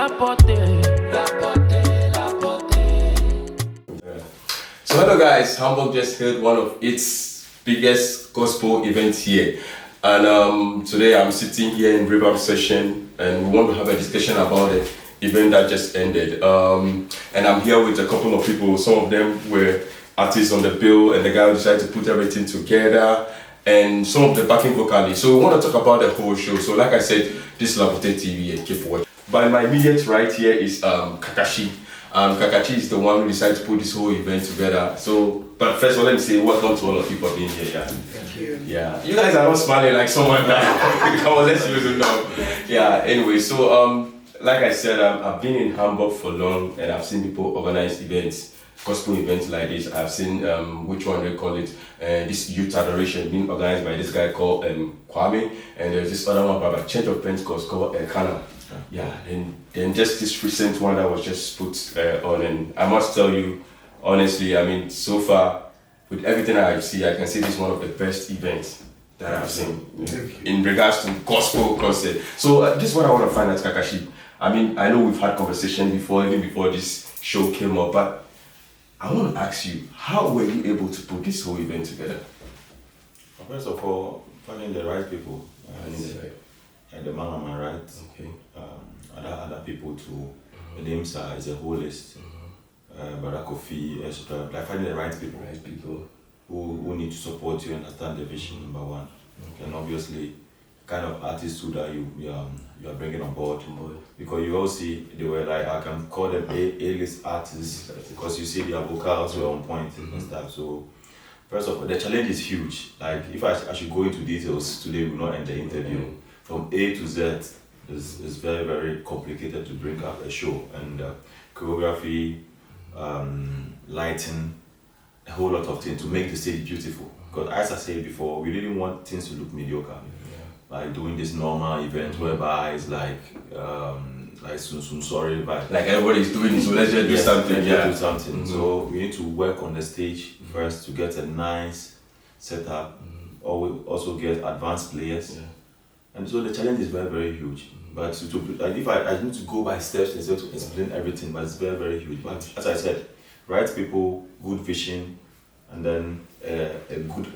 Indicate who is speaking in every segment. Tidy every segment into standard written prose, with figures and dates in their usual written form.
Speaker 1: So hello guys, Hamburg just held one of its biggest gospel events here, and today I'm sitting here in River Session and we want to have a discussion about the event that just ended, and I'm here with a couple of people. Some of them were artists on the bill and the guy who decided to put everything together, and some of the backing vocalists. So we want to talk about the whole show. So like I said, this is Lapote TV and keep watching. By my immediate right here is Kakashi. Kakashi is the one who decided to put this whole event together. So, but first of all, let me say welcome to all of you for being here. Yeah.
Speaker 2: Thank you.
Speaker 1: Yeah. You guys are not smiling like someone that come on, let's use it now. Yeah. Anyway, so like I said, I've been in Hamburg for long, and I've seen people organize events, gospel events like this. I've seen which one they call it, this youth adoration being organized by this guy called Kwame, and there's this other one by a Church of Pentecost called Kana. Yeah, and then just this recent one that was just put on, and I must tell you, honestly, I mean, so far, with everything I see, I can say this is one of the best events that I've seen in regards to gospel concert. So this is what I want to find out, Kakashi. I mean, I know we've had conversation before, even before this show came up, but I want to ask you, how were you able to put this whole event together?
Speaker 3: Well, first of all, finding the right people. And the man on my right,
Speaker 1: Okay.
Speaker 3: Other people too. The names are is a whole list. Brother Kofi, etc. Like finding the right people.
Speaker 1: Right people.
Speaker 3: Who need to support you and understand the vision, number one.
Speaker 1: Okay.
Speaker 3: And obviously, kind of artists too that you are bringing on board. Because you all see, they were like, I can call them A-list artists because you see their vocals were on point and stuff. So, first of all, the challenge is huge. Like, if I should go into details today, we will not end the interview. From A to Z is very, very complicated to bring up a show, and choreography, lighting, a whole lot of things to make the stage beautiful. Because as I said before, we didn't want things to look mediocre. Like doing this normal event whereby it's like sorry, but
Speaker 1: like everybody's doing it, so let's just do something.
Speaker 3: Do something. So we need to work on the stage first to get a nice setup, or we also get advanced players. And so the challenge is very, very huge. But like if I need to go by steps instead to explain everything, but it's very, very huge. But as I said, right people, good vision, and then a good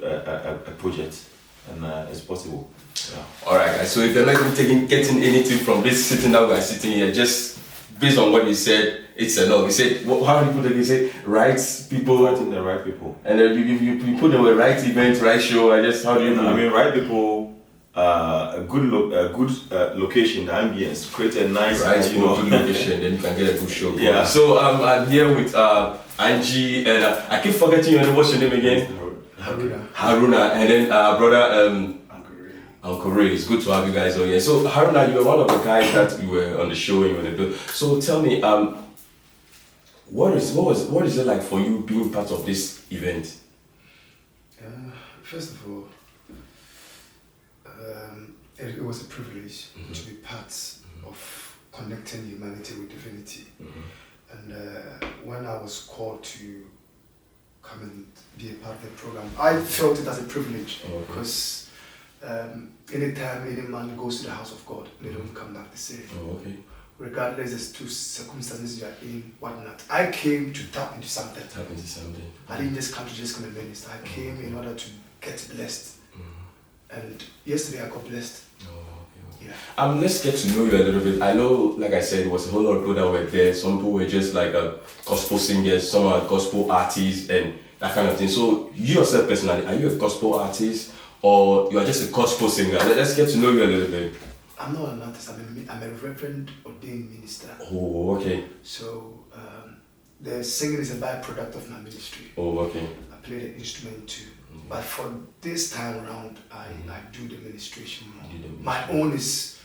Speaker 3: project, and it's possible. Yeah.
Speaker 1: All right, guys. So if you're not even getting anything from this sitting that we're sitting here, just based on what you said, it's enough. You said, how do you put it? You say right people,
Speaker 3: Finding the right people,
Speaker 1: and then you put them with right event, right show. I just how do you?
Speaker 3: I mean, right people. A good location, the ambience, create a nice,
Speaker 1: good location, then you can get a good show.
Speaker 3: Yeah.
Speaker 1: So I'm here with Angie, and I keep forgetting your name. What's your name again? Haruna, and then brother Uncle Ray. It's good to have you guys on here. So Haruna, you were one of the guys that you were on the show and you were on the bill. So tell me, what is it like for you being part of this event?
Speaker 2: First of all, it was a privilege to be part of connecting humanity with divinity. And when I was called to come and be a part of the program, I felt it as a privilege because anytime any man goes to the house of God, they don't come back the same. Regardless as to circumstances you are in, whatnot. I came to tap into something. I didn't just come to just come and minister. I came in order to get blessed. And yesterday I got blessed. Yeah.
Speaker 1: Let's get to know you a little bit. I know, like I said, it was a whole lot of people that were there. Some people were just like gospel singers, some are gospel artists and that kind of thing. So you yourself personally, are you a gospel artist or you are just a gospel singer? Let's get to know you a little bit.
Speaker 2: I'm not an artist, I'm a reverend ordained minister.
Speaker 1: Oh, okay.
Speaker 2: So the singing is a byproduct of my ministry.
Speaker 1: Oh, okay.
Speaker 2: I play the instrument too. But for this time around, I do the administration more. My own is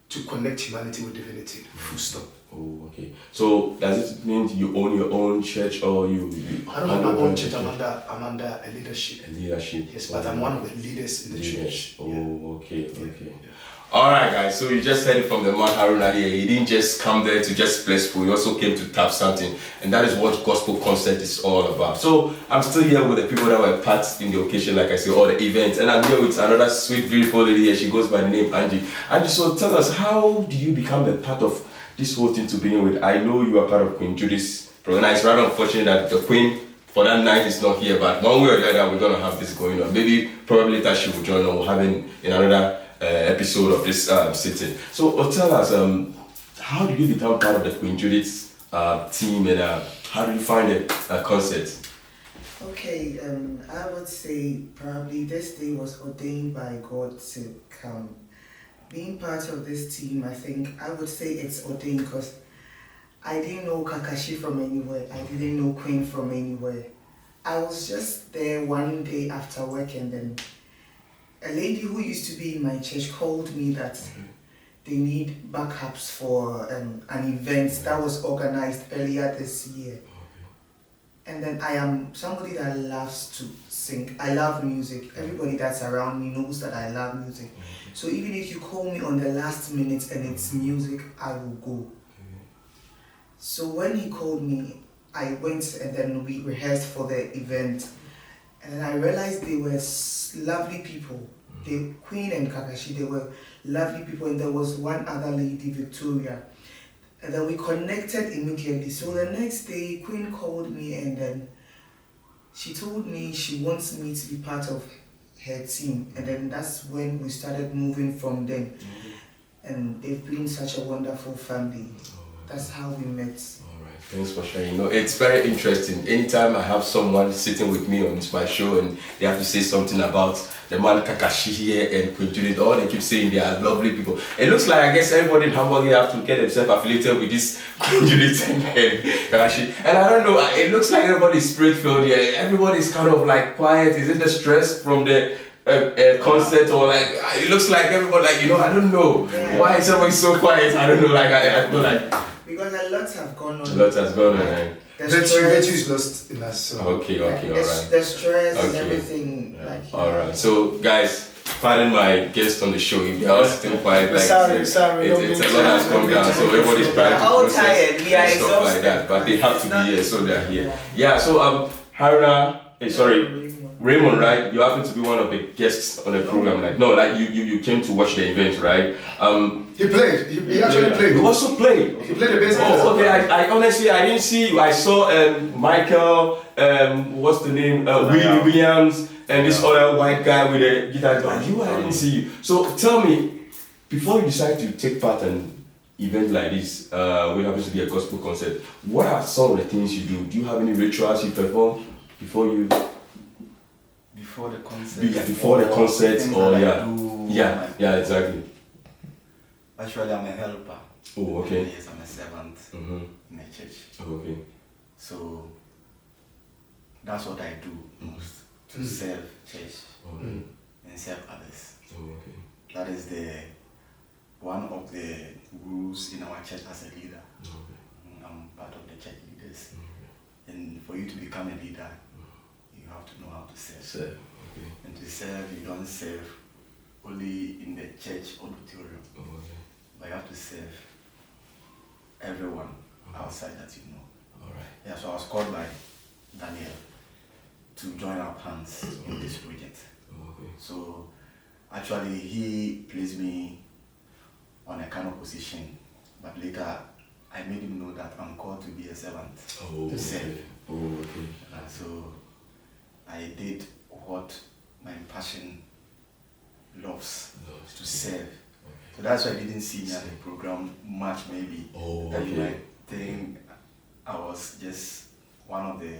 Speaker 2: to connect humanity with divinity. Full stop.
Speaker 1: Oh, okay. So does it mean you own your own church or you
Speaker 2: I don't have my own church. I'm under a leadership.
Speaker 1: A leadership.
Speaker 2: Yes, but I'm one of the leaders in the church.
Speaker 1: Oh, okay, okay. Yeah. All right, guys. So you just heard it from the man Haruna here. He didn't just come there to just bless people. He also came to tap something, and that is what gospel concert is all about. So I'm still here with the people that were part in the occasion, like I said, all the events, and I'm here with another sweet, beautiful lady here. She goes by the name Angie. Angie, so tell us, how do you become a part of this whole thing to begin with? I know you are part of Queen Judith's program. It's rather unfortunate that the Queen for that night is not here, but one way or the other, we're going to have this going on. Maybe, probably later she will join, or we'll have in another episode of this sitting. So, tell us, how did you become part of the Queen Judith's team, and how did you find a concert?
Speaker 4: Okay, I would say probably this day was ordained by God to come. Being part of this team, I think I would say it's ordained because I didn't know Kakashi from anywhere. I didn't know Queen from anywhere. I was just there one day after work, and then a lady who used to be in my church called me that they need backups for an event that was organized earlier this year. And then I am somebody that loves to sing. I love music. Everybody that's around me knows that I love music. So even if you call me on the last minute and it's music, I will go. So when he called me, I went, and then we rehearsed for the event. And then I realized they were lovely people. The Queen and Kakashi, they were lovely people. And there was one other lady, Victoria. And then we connected immediately. So the next day, Queen called me, and then she told me she wants me to be part of her team. And then that's when we started moving from them. And they've been such a wonderful family. That's how we met.
Speaker 1: Alright, thanks for sharing. You know, it's very interesting. Anytime I have someone sitting with me on my show and they have to say something about the man Kakashi here and Queen Judith, all they keep saying they are lovely people. It looks like, I guess, everybody in Hamburg here have to get themselves affiliated with this Queen Judith and Kakashi. And I don't know, it looks like everybody's spirit-filled here. Everybody's kind of like quiet. Is it the stress from the concert, or like it looks like everybody, like, you know, I don't know why is everybody so quiet. I don't know, like I feel like
Speaker 4: because a lot have gone on.
Speaker 1: A lot has gone on.
Speaker 2: Virtue is lost in us. So.
Speaker 1: Okay, alright.
Speaker 4: The stress and everything. Like,
Speaker 1: alright, so guys, pardon my guest on the show. If they are still quiet, like
Speaker 2: sorry,
Speaker 1: it's a lot has come down, so everybody's trying to
Speaker 4: all
Speaker 1: process
Speaker 4: tired. We are
Speaker 1: and stuff like
Speaker 4: exhausted.
Speaker 1: that. But they have to be here, so they're here. Yeah. So Haruna, Raymond, right? You happen to be one of the guests on the program. Like, no, like you came to watch the event, right?
Speaker 2: He played. He actually played.
Speaker 1: He also played.
Speaker 2: He played the bass.
Speaker 1: Oh, okay. I honestly, I didn't see you. I saw Michael. What's the name? Willie Williams and this other white guy with a guitar. But you, I didn't see you. So tell me, before you decide to take part in event like this, which happens to be a gospel concert, what are some of the things you do? Do you have any rituals you perform before you?
Speaker 5: Before the concert.
Speaker 1: Before the concert, or yeah, exactly.
Speaker 5: Actually, I'm a helper.
Speaker 1: Oh, okay.
Speaker 5: Yes, I'm a servant in a church.
Speaker 1: Oh, okay.
Speaker 5: So that's what I do most, to serve church and serve others.
Speaker 1: Oh, okay.
Speaker 5: That is one of the rules in our church as a leader.
Speaker 1: Okay.
Speaker 5: I'm part of the church leaders. And for you to become a leader, you have to know how to serve.
Speaker 1: Okay.
Speaker 5: And to serve, you don't serve only in the church auditorium.
Speaker 1: Oh, okay.
Speaker 5: But you have to serve everyone outside that you know.
Speaker 1: All right.
Speaker 5: Yeah, so I was called by Daniel to join our plans in this project.
Speaker 1: Oh, okay.
Speaker 5: So actually he placed me on a kind of position, but later I made him know that I'm called to be a servant, to serve.
Speaker 1: Oh, okay.
Speaker 5: So I did what my passion loves, to serve. So that's why I didn't see me at the program much, maybe.
Speaker 1: Oh,
Speaker 5: That you
Speaker 1: okay.
Speaker 5: might think I was just one of the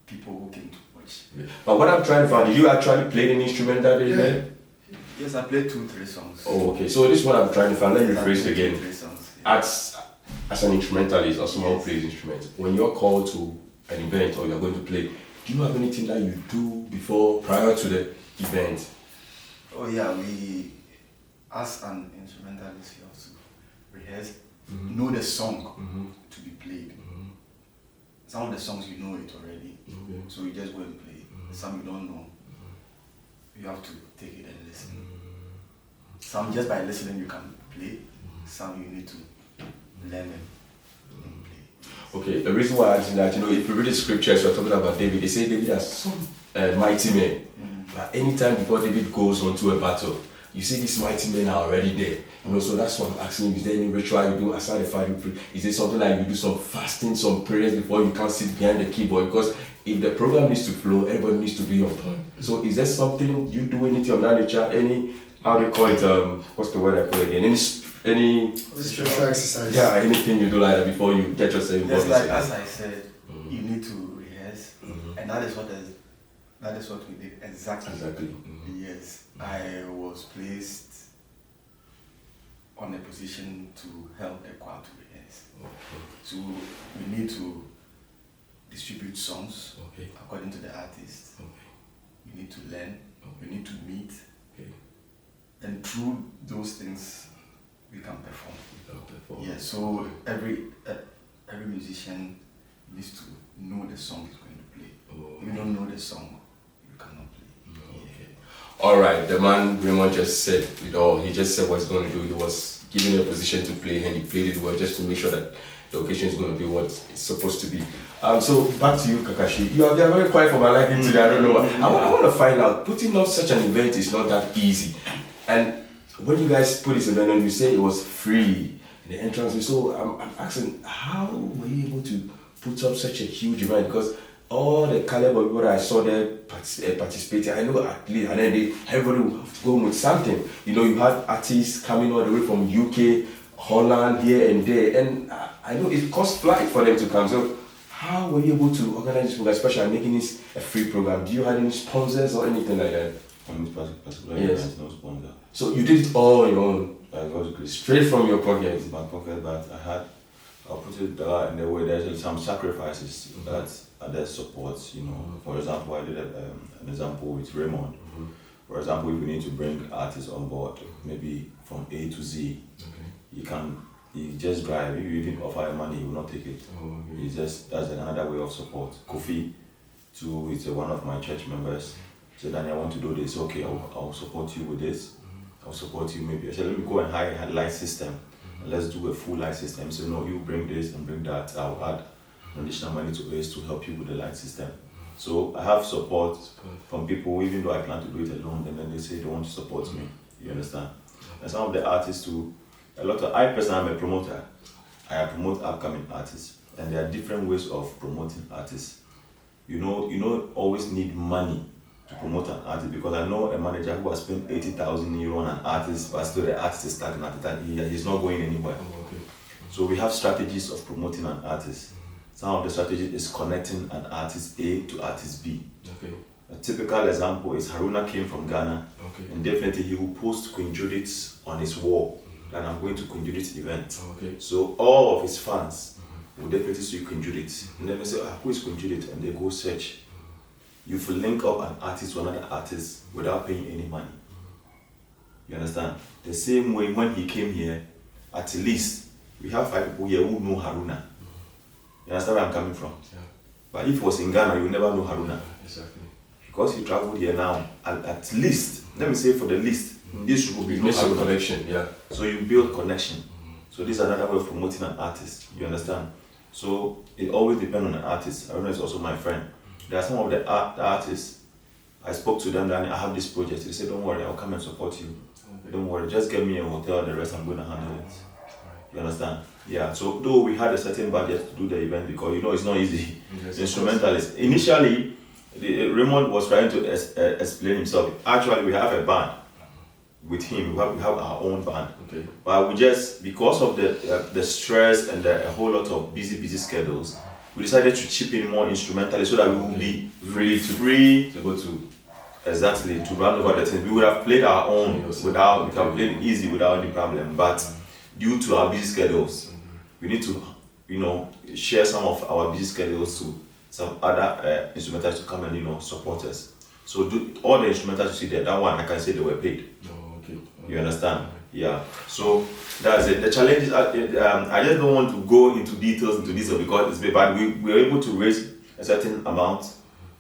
Speaker 5: people who came to watch.
Speaker 1: But what I'm trying to find, did you actually play an instrument that day?
Speaker 2: Yeah.
Speaker 5: Yes, I played 2-3 songs.
Speaker 1: Oh, okay. So this is what I'm trying to find. Let me rephrase it again.
Speaker 5: 2-3 songs. Yeah.
Speaker 1: As an instrumentalist or someone who plays instruments, when you're called to an event or you're going to play, do you have anything that you do prior to the event?
Speaker 5: Oh yeah, we, as an instrumentalist, you have to rehearse, know the song to be played. Some of the songs you know it already, so you just go and play. Some you don't know, you have to take it and listen. Some just by listening you can play, some you need to learn them and play.
Speaker 1: Okay, the reason why I ask that, if you read the scriptures, we're talking about David, they say David has some mighty men. But anytime before David goes onto a battle, you see these mighty men are already there. You know, so that's what I'm asking you. Is there any ritual you do aside the fighting free? Is there something like you do some fasting, some prayers before you can sit behind the keyboard? Because if the program needs to flow, everybody needs to be on point. So is there something you do anything of that nature? Any, how do you call it, what's the word I call it again? Any
Speaker 2: spiritual exercise?
Speaker 1: Yeah, anything you do like that before you get yourself involved?
Speaker 5: Just like as I said, you need to rehearse, and that is what we did exactly. Yes, I was placed on a position to help the choir to rehearse. So we need to distribute songs according to the artist. We need to learn. We need to meet. And through those things, we can perform. Yeah. So every musician needs to know the song he's going to play. If you don't know the song, you cannot play.
Speaker 1: All right, the man Raymond just said it all. He just said what he's going to do. He was given a position to play, and he played it well just to make sure that the occasion is going to be what it's supposed to be. So back to you, Kakashi. You are very quiet for my liking today. I don't know. I want to find out. Putting off such an event is not that easy. And when you guys put this event on, you say it was free in the entrance. So I'm asking, how were you able to put up such a huge event? Because all the caliber of people that I saw there participating, I know at least, and then everybody would have to go with something. You know, you had artists coming all the way from UK, Holland, here and there, and I know it cost flight for them to come. So how were you able to organize this program, especially making this a free program? Do you have any sponsors or anything like that?
Speaker 3: On this particular
Speaker 1: Yes.
Speaker 3: event, no sponsor.
Speaker 1: So you did it all on your own?
Speaker 3: I got great.
Speaker 1: Straight from your pocket?
Speaker 3: It's my pocket, but I'll put it in the way there's some sacrifices that there's support, you know. For example, I did an example with Raymond. For example, if we need to bring artists on board, maybe from A to Z, you just drive. If you even offer him money, he will not take it. That's another way of support. Kofi, too, is one of my church members. Said, Danny, I want to do this. Okay, I'll support you with this. I'll support you maybe. I said, let me go and hire a light system. And let's do a full light system. So no, you bring this and bring that. I'll add additional money to this to help you with the light system. So I have support from people, even though I plan to do it alone, and then they say they want to support me. You understand? And some of the artists too, I personally am a promoter. I promote upcoming artists. And there are different ways of promoting artists. You don't always need money to promote an artist, because I know a manager who has spent 80,000 euro on an artist, but still the artist is stagnant and he's not going anywhere. So we have strategies of promoting an artist. Some of the strategies is connecting an artist A to artist B. A typical example is Haruna came from Ghana, and definitely he will post Queen Judith on his wall, and I'm going to Queen Judith's event. So all of his fans will definitely see Queen Judith, and then they say, who is Queen Judith? And they go search. You will link up an artist to another artist without paying any money. You understand? The same way when he came here, at least we have 5 people here who know Haruna. You understand where I'm coming from? But if he was in Ghana, you will never know Haruna.
Speaker 1: Exactly.
Speaker 3: Because he traveled here now, at least, let me say for the least, this will be no
Speaker 1: connection.
Speaker 3: So you build connection. So this is another way of promoting an artist. You understand? So it always depends on an artist. Haruna is also my friend. There are some of the artists, I spoke to them, and I have this project. They said, don't worry, I'll come and support you. Don't worry, just get me a hotel, the rest I'm going to handle it. You understand? Yeah, so though we had a certain budget to do the event, because it's not easy. Instrumentalists. Initially, Raymond was trying to explain himself. Actually, we have a band with him. We have our own band. But we just, because of the stress and a whole lot of busy schedules, we decided to chip in more instrumentalists so that we will be free
Speaker 1: to go to.
Speaker 3: Exactly, to run over the things. We would have played our own we could have played it easy without any problem. But due to our busy schedules, we need to, share some of our busy schedules to some other instrumentalists to come and, support us. So all the instrumentalists you see there, that one I can say they were paid. You understand? Yeah. So that's it. The challenge is, I just don't want to go into details because it's big, but we were able to raise a certain amount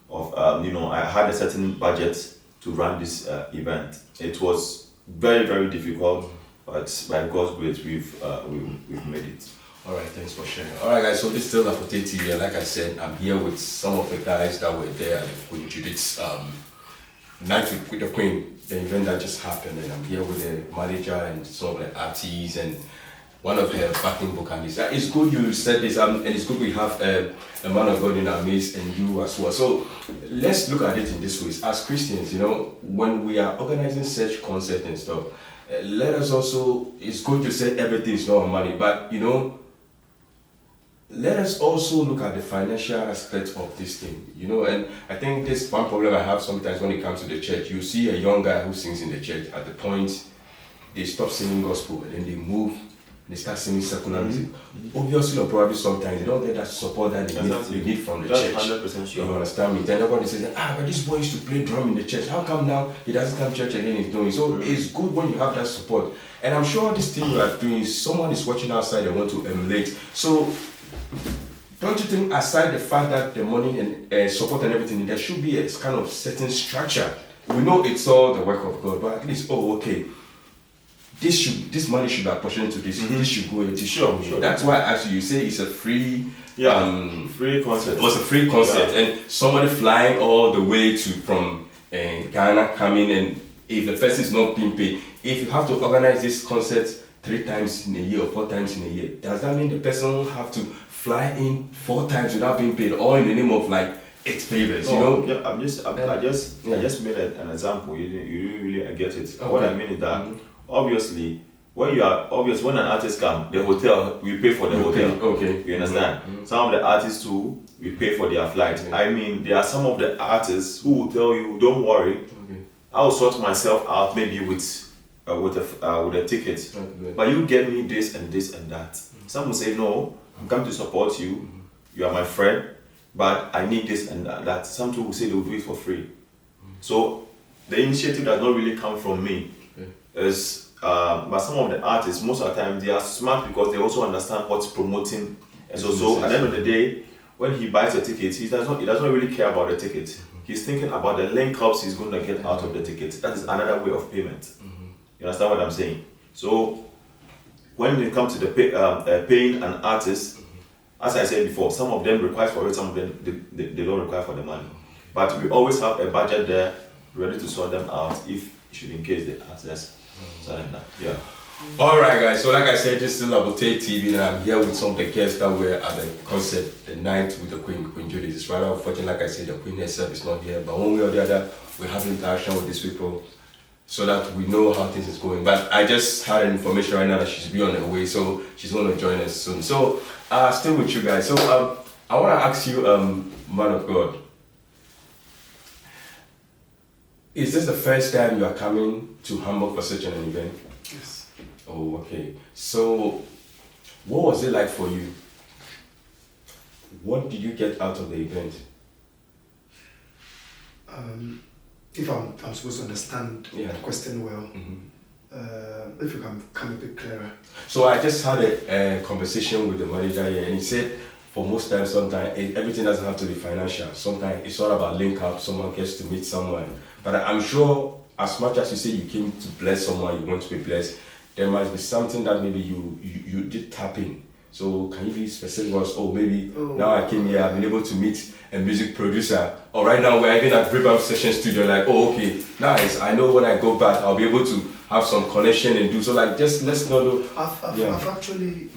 Speaker 3: of, I had a certain budget to run this event. It was very, very difficult, but by God's grace, we've made it.
Speaker 1: All right, thanks for sharing. All right, guys, so this is still Lapote TV, and like I said, I'm here with some of the guys that were there at Queen Judith's Night with the Queen, the event that just happened, and I'm here with the manager and some of the artists and one of her backing vocalists. It's good you said this, and it's good we have a man of God in our midst and you as well. So let's look at it in this way. As Christians, when we are organizing such concerts and stuff, let us also, it's good to say everything is not money, but let us also look at the financial aspect of this thing, and I think this one problem I have sometimes when it comes to the church. You see a young guy who sings in the church, at the point they stop singing gospel and then they move, they start singing secular music. Obviously, or probably sometimes they don't get that support that they need from the church.
Speaker 3: 100% sure.
Speaker 1: You understand me? Then everybody says, but this boy used to play drum in the church. How come now he doesn't come to church and then he's doing? So it's good when you have that support. And I'm sure this thing you are doing, someone is watching outside and want to emulate. So don't you think, aside the fact that the money and support and everything, there should be a kind of certain structure? We know it's all the work of God, but at least, this money should be apportioned to this. This should go into
Speaker 3: Sure.
Speaker 1: That's why, as you say, it's a free.
Speaker 3: Free concert.
Speaker 1: It was a free concert, and somebody flying all the way from Ghana coming, and if the person is not being paid, if you have to organize this concert 3 times in a year or 4 times in a year, does that mean the person will have to fly in 4 times without being paid, or in the name of like 8 favors?
Speaker 3: Yeah, I just made an example. You really get it. Okay. What I mean is that obviously, when an artist comes, the hotel, we pay for the hotel.
Speaker 1: Okay.
Speaker 3: You understand? Some of the artists too, we pay for their flight. I mean, there are some of the artists who will tell you, don't worry, I will sort myself out maybe with a ticket. But you get me this and this and that. Some will say, no, I'm coming to support you. You are my friend, but I need this and that. Some people will say they will do it for free. So the initiative does not really come from me. But some of the artists, most of the time, they are smart because they also understand what's promoting. And so at the end of the day, when he buys a ticket, he doesn't really care about the ticket. He's thinking about the link-ups he's going to get out of the ticket. That is another way of payment. You understand what I'm saying? So when it comes to the paying an artist, as I said before, some of them require for it, some of them they don't require for the money. But we always have a budget there ready to sort them out if in case they access. Yeah.
Speaker 1: Alright guys, so like I said, this is Labote TV, and I'm here with some of the guests that were at the concert, the night with the Queen Judith. It's rather unfortunate, like I said, the Queen herself is not here, but one way or the other, we have interaction with these people so that we know how things is going. But I just had information right now that she's be on her way, so she's going to join us soon. So, still with you guys. So, I want to ask you, man of God, is this the first time you are coming to Hamburg for such an event?
Speaker 2: Yes.
Speaker 1: Oh, okay. So, what was it like for you? What did you get out of the event?
Speaker 2: If I'm supposed to understand the question well, if you can come a bit clearer.
Speaker 1: So I just had a conversation with the manager here, and he said, for most times, sometimes everything doesn't have to be financial. Sometimes it's all about link up. Someone gets to meet someone. But I'm sure, as much as you say you came to bless someone, you want to be blessed, there must be something that maybe you did tap in. So can you be specific with us? Now I came here, I've been able to meet a music producer. Or right now we're even at Rhythm Session Studio, like, okay, nice. I know when I go back, I'll be able to have some connection and do so. Like, just let's know.
Speaker 2: I've actually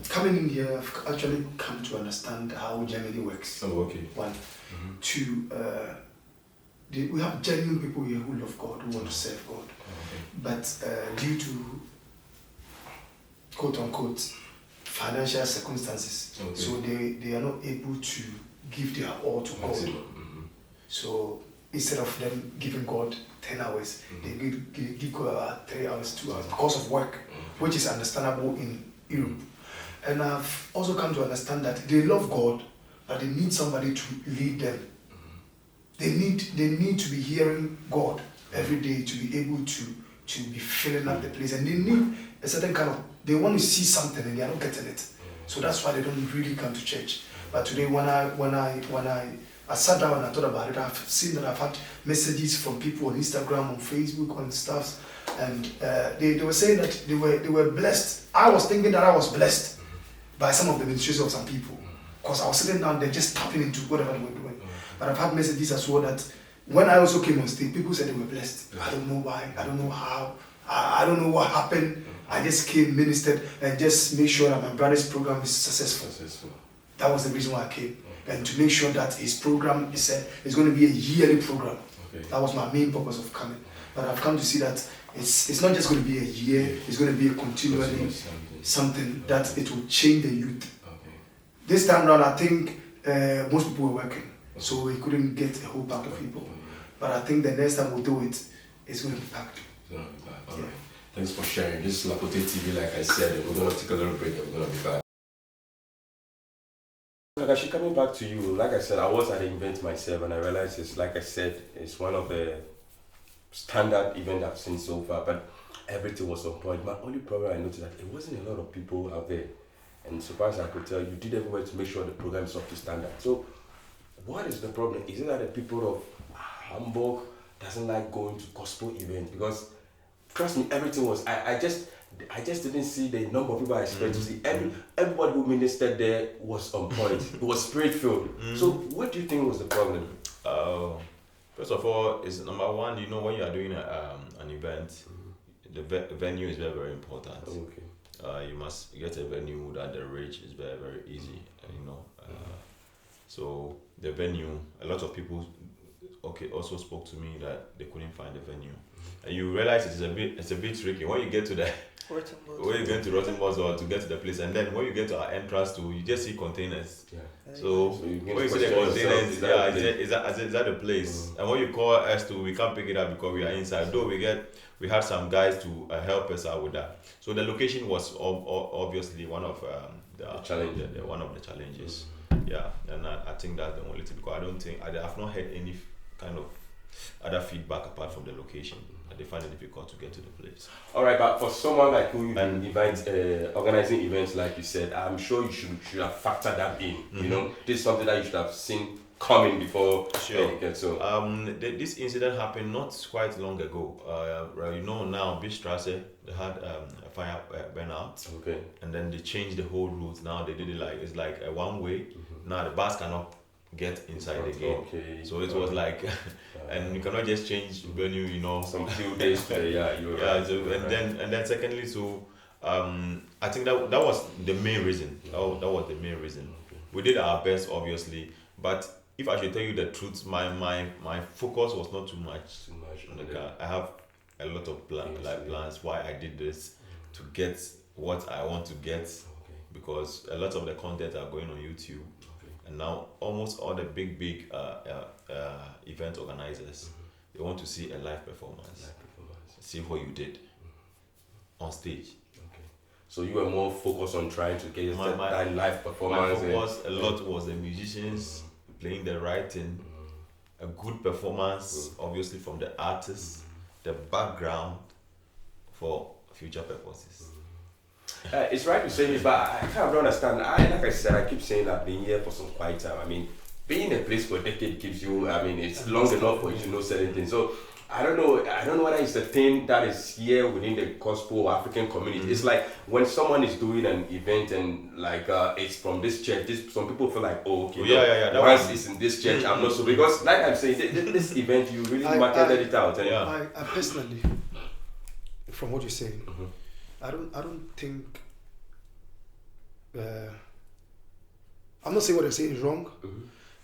Speaker 2: coming in here. I've actually come to understand how Germany works.
Speaker 1: Oh, okay.
Speaker 2: 1, 2. We have genuine people here who love God, who want to serve God, but due to quote unquote financial circumstances, so they are not able to give their all to God. So instead of them giving God 10 hours, they give God about 3 hours, 2 hours because of work, which is understandable in Europe. And I've also come to understand that they love God, but they need somebody to lead them. They need to be hearing God every day to be able to be filling up the place, and they need a certain kind of, they want to see something and they are not getting it. So that's why they don't really come to church. But today when I sat down and I thought about it, I've seen that I've had messages from people on Instagram, on Facebook, on stuff, and they were saying that they were blessed. I was thinking that I was blessed by some of the ministries of some people, because I was sitting down there just tapping into whatever they were doing. But I've had messages as well that when I also came on stage, people said they were blessed. I don't know why, I don't know how, I don't know what happened. I just came, ministered, and just made sure that my brother's program is successful. That was the reason why I came. And to make sure that his program is going to be a yearly program. That was my main purpose of coming. But I've come to see that it's not just going to be a year, it's going to be a continually something that it will change the youth. This time around, I think most people were working, so we couldn't get a whole pack of people. But I think the next time we'll do it, it's going to be packed.
Speaker 1: All right. Thanks for sharing. This is Lapote TV, like I said, and we're going to take a little break and we're going to be back. Like actually coming back to you, like I said, I was at the event myself and I realized it's, like I said, it's one of the standard events I've seen so far, but everything was on point. My only problem I noticed that it wasn't a lot of people out there. And so far as I could tell, you did everywhere to make sure the program is up to standard. So what is the problem? Is it that the people of Hamburg doesn't like going to gospel events? Because trust me, everything was, I just didn't see the number of people I expected to see. Everybody who ministered there was on point. It was spirit-filled. So what do you think was the problem?
Speaker 3: First of all, is number one, you know, when you are doing an event, the venue is very, very important. You must get a venue that the reach is very, very easy, you know. So the venue, a lot of people also spoke to me that they couldn't find the venue. And you realize it's a bit tricky when you get to the when you get to Rottenbos or to get to the place, and then when you get to our entrance to, you just see containers. So when you see the containers, is that the place? And when you call us to, we can't pick it up because we are inside. Though we had some guys to help us out with that. So the location was obviously one of the challenges. Yeah, and I think that's the only thing, because I have not heard any kind of other feedback apart from the location. They find it difficult to get to the place. All right, but for someone like who you've been organizing events, like you said, I'm sure you should have factored that in. You know, this is something that you should have seen coming before. Sure. This incident happened not quite long ago. You know, now Biststrasse, they had a fire burnout. Okay. And then they changed the whole route. Now they did it it's like a one way. Now the bus cannot get inside again. Okay. So it was like, and you cannot just change venue, you know, some few days. And then secondly, so I think that was the main reason. That was the main reason. We did our best, obviously, but if I should tell you the truth, my focus was not too much on the car. I have a lot of plans why I did this, to get what I want to get, because a lot of the content are going on YouTube. And now almost all the big event organizers, they want to see a live performance. See what you did on stage. Okay. So you were more focused on trying to get that live performance. My focus a lot was the musicians playing the right thing, a good performance, obviously from the artists, the background for future purposes. It's right to say this, but I kind of don't understand. Like I said, I keep saying I've been here for some quiet time. I mean, being in a place for a decade gives you, it's long enough for you to know certain things. So I don't know whether it's a thing that is here within the gospel or African community. It's like when someone is doing an event and it's from this church, some people feel like, once it's in this church, I'm not so, because like I'm saying, this event, you really marketed it out.
Speaker 2: I personally, from what you're saying, I don't think, I'm not saying what you're saying is wrong,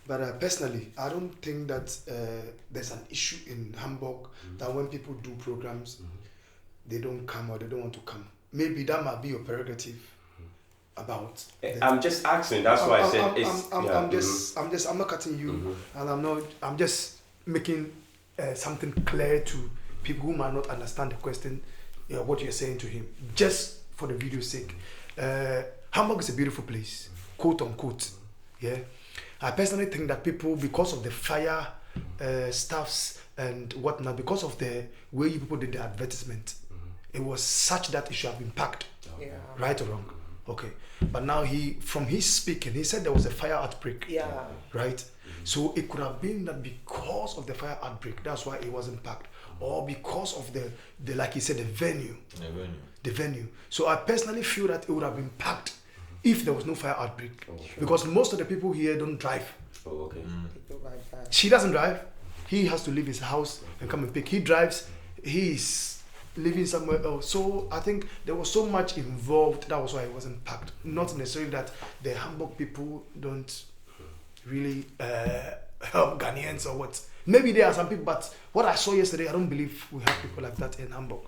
Speaker 2: but personally, I don't think that there's an issue in Hamburg that when people do programs, they don't come or they don't want to come. Maybe that might be your prerogative about.
Speaker 1: I'm just asking, that's why I said
Speaker 2: I'm not cutting you, and I'm just making something clear to people who might not understand the question. What you're saying to him, just for the video's sake. Hamburg is a beautiful place, quote unquote. Yeah, I personally think that people, because of the fire stuffs and whatnot, because of the way you people did the advertisement, it was such that it should have been packed. Right or wrong? Okay, but now from his speaking, he said there was a fire outbreak. Right. So it could have been that because of the fire outbreak, that's why it wasn't packed. Or because of the like he said, the venue. So I personally feel that it would have been packed if there was no fire outbreak. Because most of the people here don't drive. She doesn't drive. he has to leave his house and come and pick. He drives, he's living somewhere else. So I think there was so much involved. That was why it wasn't packed. Not necessarily that the Hamburg people don't really help Ghanaians or what. Maybe there are some people, but what I saw yesterday, I don't believe we have people like that in Hamburg.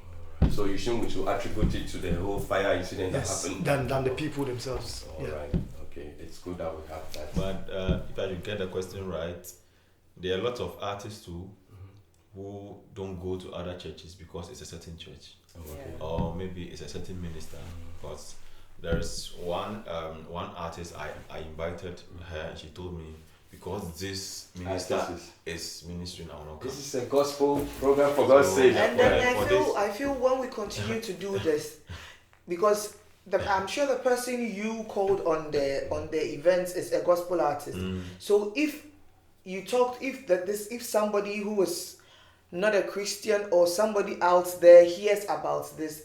Speaker 1: So you think we should attribute it to the whole fire incident that happened?
Speaker 2: Than the people themselves.
Speaker 1: All right. Okay. It's good that we have that.
Speaker 3: But if I should get the question right, there are a lot of artists too who don't go to other churches because it's a certain church, or maybe it's a certain minister. Because there's one artist I invited her, and she told me, because this minister is ministering, I will not come.
Speaker 1: This is a gospel program, for God's sake.
Speaker 4: And then I feel when we continue to do this, because I'm sure the person you called on the events is a gospel artist. So if somebody who is not a Christian or somebody out there hears about this,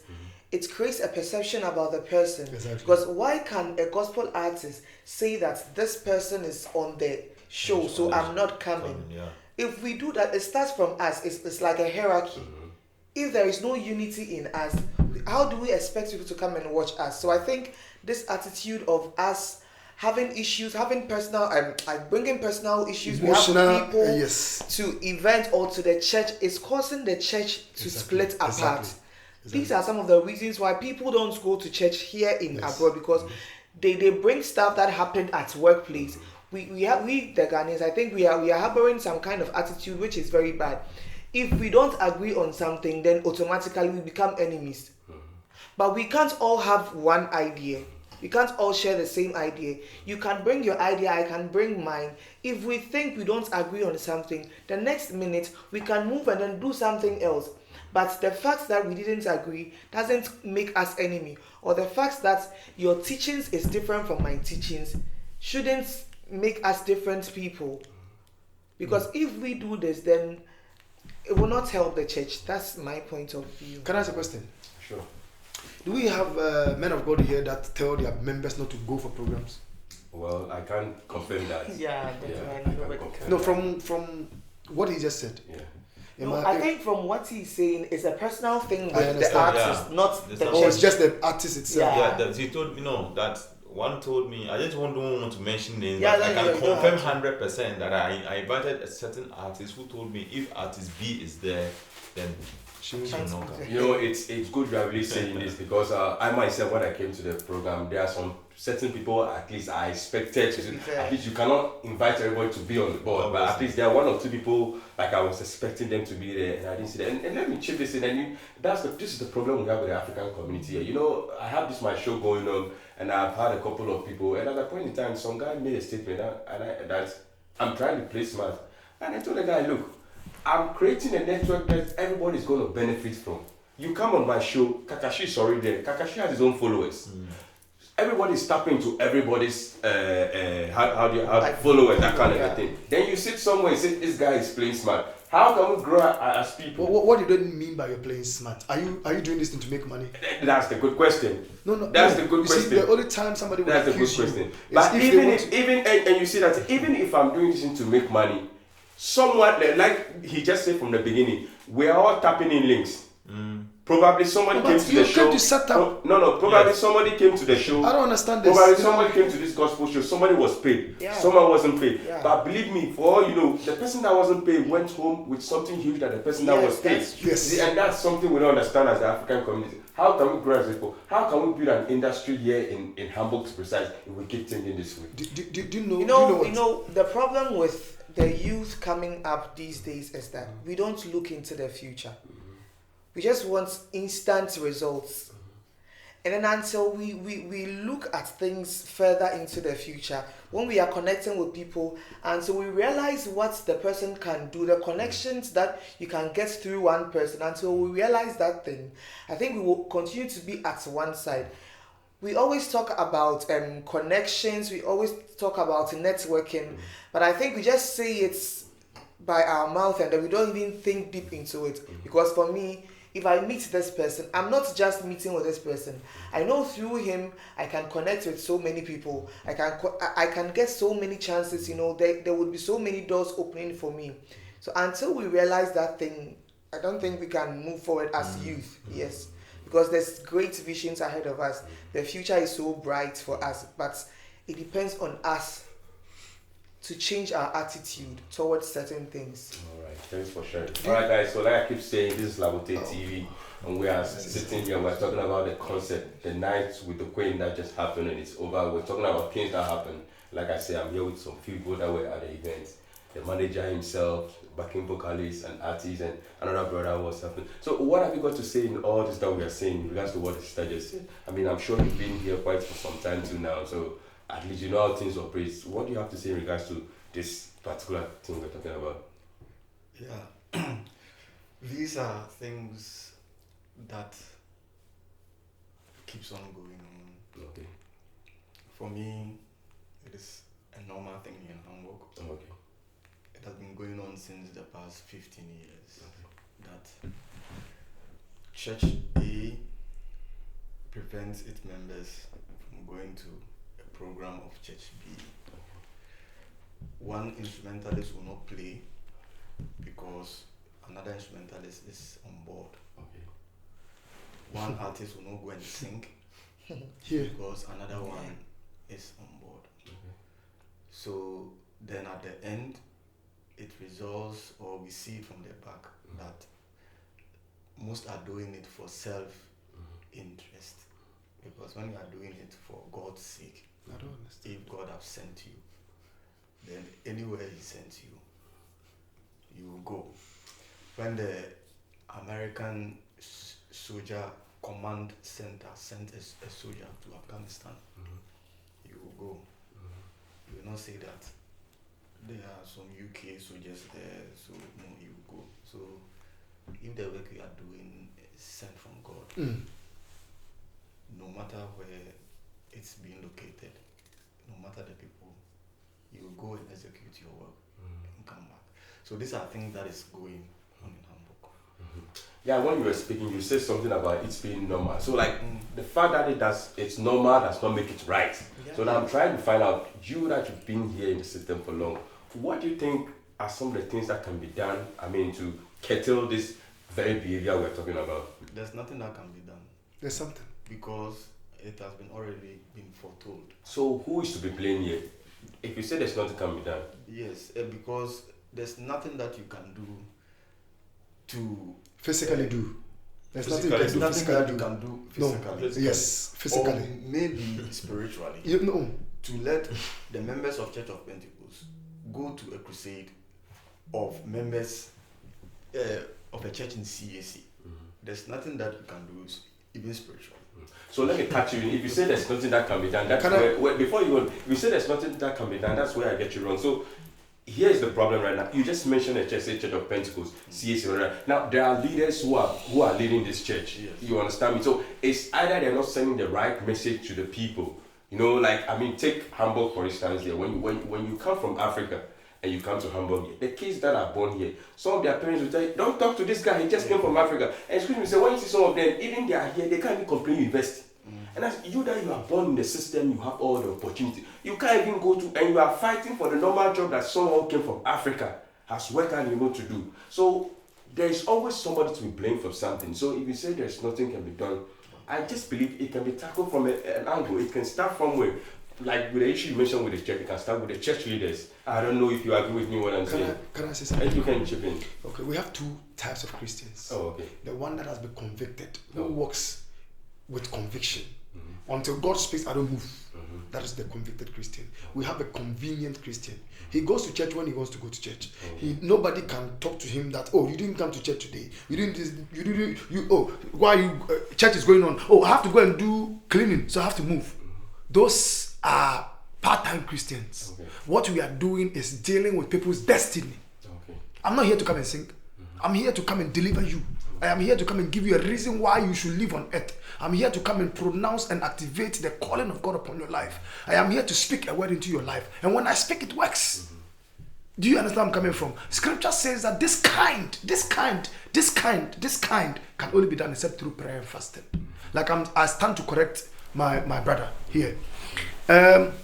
Speaker 4: it creates a perception about the person.
Speaker 2: Exactly.
Speaker 4: Because why can a gospel artist say that this person is on the show, so I'm not coming? If we do that, it starts from us. It's like a hierarchy. If there is no unity in us, how do we expect people to come and watch us? So I think this attitude of us having issues, having personal, bringing personal issues,
Speaker 2: Emotional,
Speaker 4: we have people
Speaker 2: yes.
Speaker 4: to event or to the church, is causing the church to split apart.
Speaker 2: Exactly.
Speaker 4: These are some of the reasons why people don't go to church here in abroad, because they bring stuff that happened at workplace. We the Ghanaians, I think we are harboring some kind of attitude which is very bad. If we don't agree on something, then automatically we become enemies. But we can't all have one idea. We can't all share the same idea. You can bring your idea, I can bring mine. If we think we don't agree on something, the next minute we can move and then do something else. But the fact that we didn't agree doesn't make us enemy. Or the fact that your teachings is different from my teachings shouldn't make us different people. Because if we do this, then it will not help the church. That's my point of view.
Speaker 2: Can I ask a question?
Speaker 1: Sure.
Speaker 2: Do we have men of God here that tell their members not to go for programs?
Speaker 1: Well, I can't confirm that.
Speaker 4: Yeah,
Speaker 2: No, from what he just said.
Speaker 1: Yeah.
Speaker 4: No, I think from what he's saying, it's a personal thing with the
Speaker 2: understand.
Speaker 4: artist, not the church.
Speaker 2: Oh, it's just the artist itself.
Speaker 3: He told me, that one told me, I just don't want to mention names,
Speaker 4: Yeah,
Speaker 3: but I
Speaker 4: no,
Speaker 3: can
Speaker 4: you
Speaker 3: confirm
Speaker 4: don't
Speaker 3: 100% that I invited a certain artist who told me if artist B is there, then she will not come.
Speaker 1: You know, it's good you are really saying this, because I myself, when I came to the program, there are some certain people, at least I expected to, at least you cannot invite everybody to be on the board, but at least there are one or two people, like I was expecting them to be there, and I didn't see that. And let me chip this in, this is the problem we have with the African community here. You know, I have my show going on, and I've had a couple of people, and at a point in time, some guy made a statement that I'm trying to play smart, and I told the guy, look, I'm creating a network that everybody's going to benefit from. You come on my show, Kakashi is already there. Kakashi has his own followers. Everybody's tapping to everybody's followers, that kind of thing. Then you sit somewhere and say, this guy is playing smart. How can we grow as people?
Speaker 2: What do you mean by you're playing smart? Are you doing this thing to make money?
Speaker 1: That's the good question.
Speaker 2: No.
Speaker 1: That's the good question.
Speaker 2: See, the only time somebody will accuse you.
Speaker 1: But even you see that even if I'm doing this thing to make money, someone, like he just said from the beginning, we are all tapping in links. Probably somebody came to the show. Probably somebody came to the show.
Speaker 2: I don't understand this.
Speaker 1: Probably somebody came to this gospel show. Somebody was paid.
Speaker 4: Yeah.
Speaker 1: Someone wasn't paid.
Speaker 4: Yeah.
Speaker 1: But believe me, for all you know, the person that wasn't paid went home with something huge that the person that was paid.
Speaker 2: Yes.
Speaker 1: See, and that's something we don't understand as the African community. How can we grow as people? How can we build an industry here in Hamburg, to precise, if we keep thinking this way?
Speaker 2: Do you know?
Speaker 4: You know, the problem with the youth coming up these days is that we don't look into the future. We just want instant results. And then until we look at things further into the future, when we are connecting with people, and so we realize what the person can do, the connections that you can get through one person, until we realize that thing, I think we will continue to be at one side. We always talk about connections, we always talk about networking, but I think we just say it by our mouth and then we don't even think deep into it. Because for me, if I meet this person, I'm not just meeting with this person. I know through him, I can connect with so many people. I can get so many chances, there would be so many doors opening for me.
Speaker 6: So until we realize that thing, I don't think we can move forward as youth. Yes, because there's great visions ahead of us. The future is so bright for us, but it depends on us to change our attitude towards certain things.
Speaker 1: All right, thanks for sharing. All right, guys. So like I keep saying, this is Labote TV, and we are sitting here. We're talking about the concept, the night with the Queen that just happened, and it's over. We're talking about things that happened. Like I say, I'm here with some people that were at the event. The manager himself, backing vocalist and artist, and another brother was happening. So what have you got to say in all this that we are saying in regards to what the sister just said? I mean, I'm sure you've been here quite for some time too now, so at least you know how things operate. What do you have to say in regards to this particular thing we're talking about?
Speaker 5: Yeah, these are things that keeps on going on.
Speaker 1: Okay.
Speaker 5: For me, it is a normal thing in Hamburg.
Speaker 1: Okay.
Speaker 5: It has been going on since the past 15 years. That Church A prevents its members from going to a program of Church B. One instrumentalist will not play because another instrumentalist is on board.
Speaker 1: Okay.
Speaker 5: One artist will not go and sing
Speaker 2: Here.
Speaker 5: because another one is on board.
Speaker 1: Okay.
Speaker 5: So then at the end, it resolves, or we see from the back, that most are doing it for self-interest. Because when you are doing it for God's sake,
Speaker 2: I don't understand.
Speaker 5: if God has sent you, then anywhere He sends you, you will go. When the American soldier command center sent a soldier to Afghanistan, you will go. You will not say that there are some UK soldiers there, so no, you will go. So if the work you are doing is sent from God, no matter where it's being located, no matter the people, you will go and execute your work and come back. So these are things that is going on in Hamburg.
Speaker 1: Yeah, when you were speaking, you said something about it being normal. So like the fact that it's normal does not make it right.
Speaker 6: Yeah.
Speaker 1: So now I'm trying to find out, you that you've been here in the system for long, what do you think are some of the things that can be done, I mean, to curtail this very behavior we're talking about?
Speaker 5: There's nothing that can be done
Speaker 2: There's something.
Speaker 5: because it has been already been foretold.
Speaker 1: So who is to be blamed here? If you say there's nothing can be done.
Speaker 5: Yes, because there's nothing that you can do to
Speaker 2: Physically do. There's nothing you
Speaker 5: there's
Speaker 2: can do
Speaker 5: nothing
Speaker 2: physically
Speaker 5: that
Speaker 2: do.
Speaker 5: you can do
Speaker 2: No.
Speaker 5: physically.
Speaker 2: Yes,
Speaker 5: Or
Speaker 2: physically.
Speaker 5: maybe spiritually.
Speaker 2: You know.
Speaker 5: To let the members of Church of Pentecost go to a crusade of members of a church in CAC. There's nothing that you can do, even spiritually.
Speaker 1: So let me catch you in. If you say there's nothing that can be done, that's where before you go, if you say there's nothing that can be done, that's where I get you wrong. So here's the problem right now. You just mentioned a church, say Church of Pentecost, CAC. Right? Now there are leaders who are leading this church.
Speaker 5: Yes.
Speaker 1: You understand me? So it's either they're not sending the right message to the people. You know, like I mean, take Hamburg for instance. Here, when you come from Africa and you come to Hamburg, the kids that are born here, some of their parents will tell you, "Don't talk to this guy. He just came from Africa." And excuse me, say when you see some of them, even they are here, they can't even complain university. And as you that you are born in the system, you have all the opportunity. You can't even go to, and you are fighting for the normal job that someone who came from Africa has worked and able to do. So there is always somebody to be blamed for something. So if you say there's nothing can be done, I just believe it can be tackled from an angle. It can start from where, like with the issue you mentioned with the church, it can start with the church leaders. I don't know if you agree with me what I'm saying.
Speaker 2: Can I say something?
Speaker 1: And you can chip in.
Speaker 2: Okay, we have two types of Christians.
Speaker 1: Oh, okay.
Speaker 2: The one that has been convicted, who
Speaker 1: Oh.
Speaker 2: walks with conviction. Until God speaks, I don't move. That is the convicted Christian. We have a convenient Christian. He goes to church when he wants to go to church. Nobody can talk to him that, oh, you didn't come to church today. You didn't this, you didn't, you, oh, why you, church is going on. Oh, I have to go and do cleaning, so I have to move. Those are part-time Christians.
Speaker 1: Okay.
Speaker 2: What we are doing is dealing with people's destiny.
Speaker 1: Okay.
Speaker 2: I'm not here to come and sing. I'm here to come and deliver you. I am here to come and give you a reason why you should live on earth. I'm here to come and pronounce and activate the calling of God upon your life. I am here to speak a word into your life. And when I speak, it works. Do you understand where I'm coming from? Scripture says that this kind can only be done except through prayer and fasting. Like I stand to correct my brother here. Let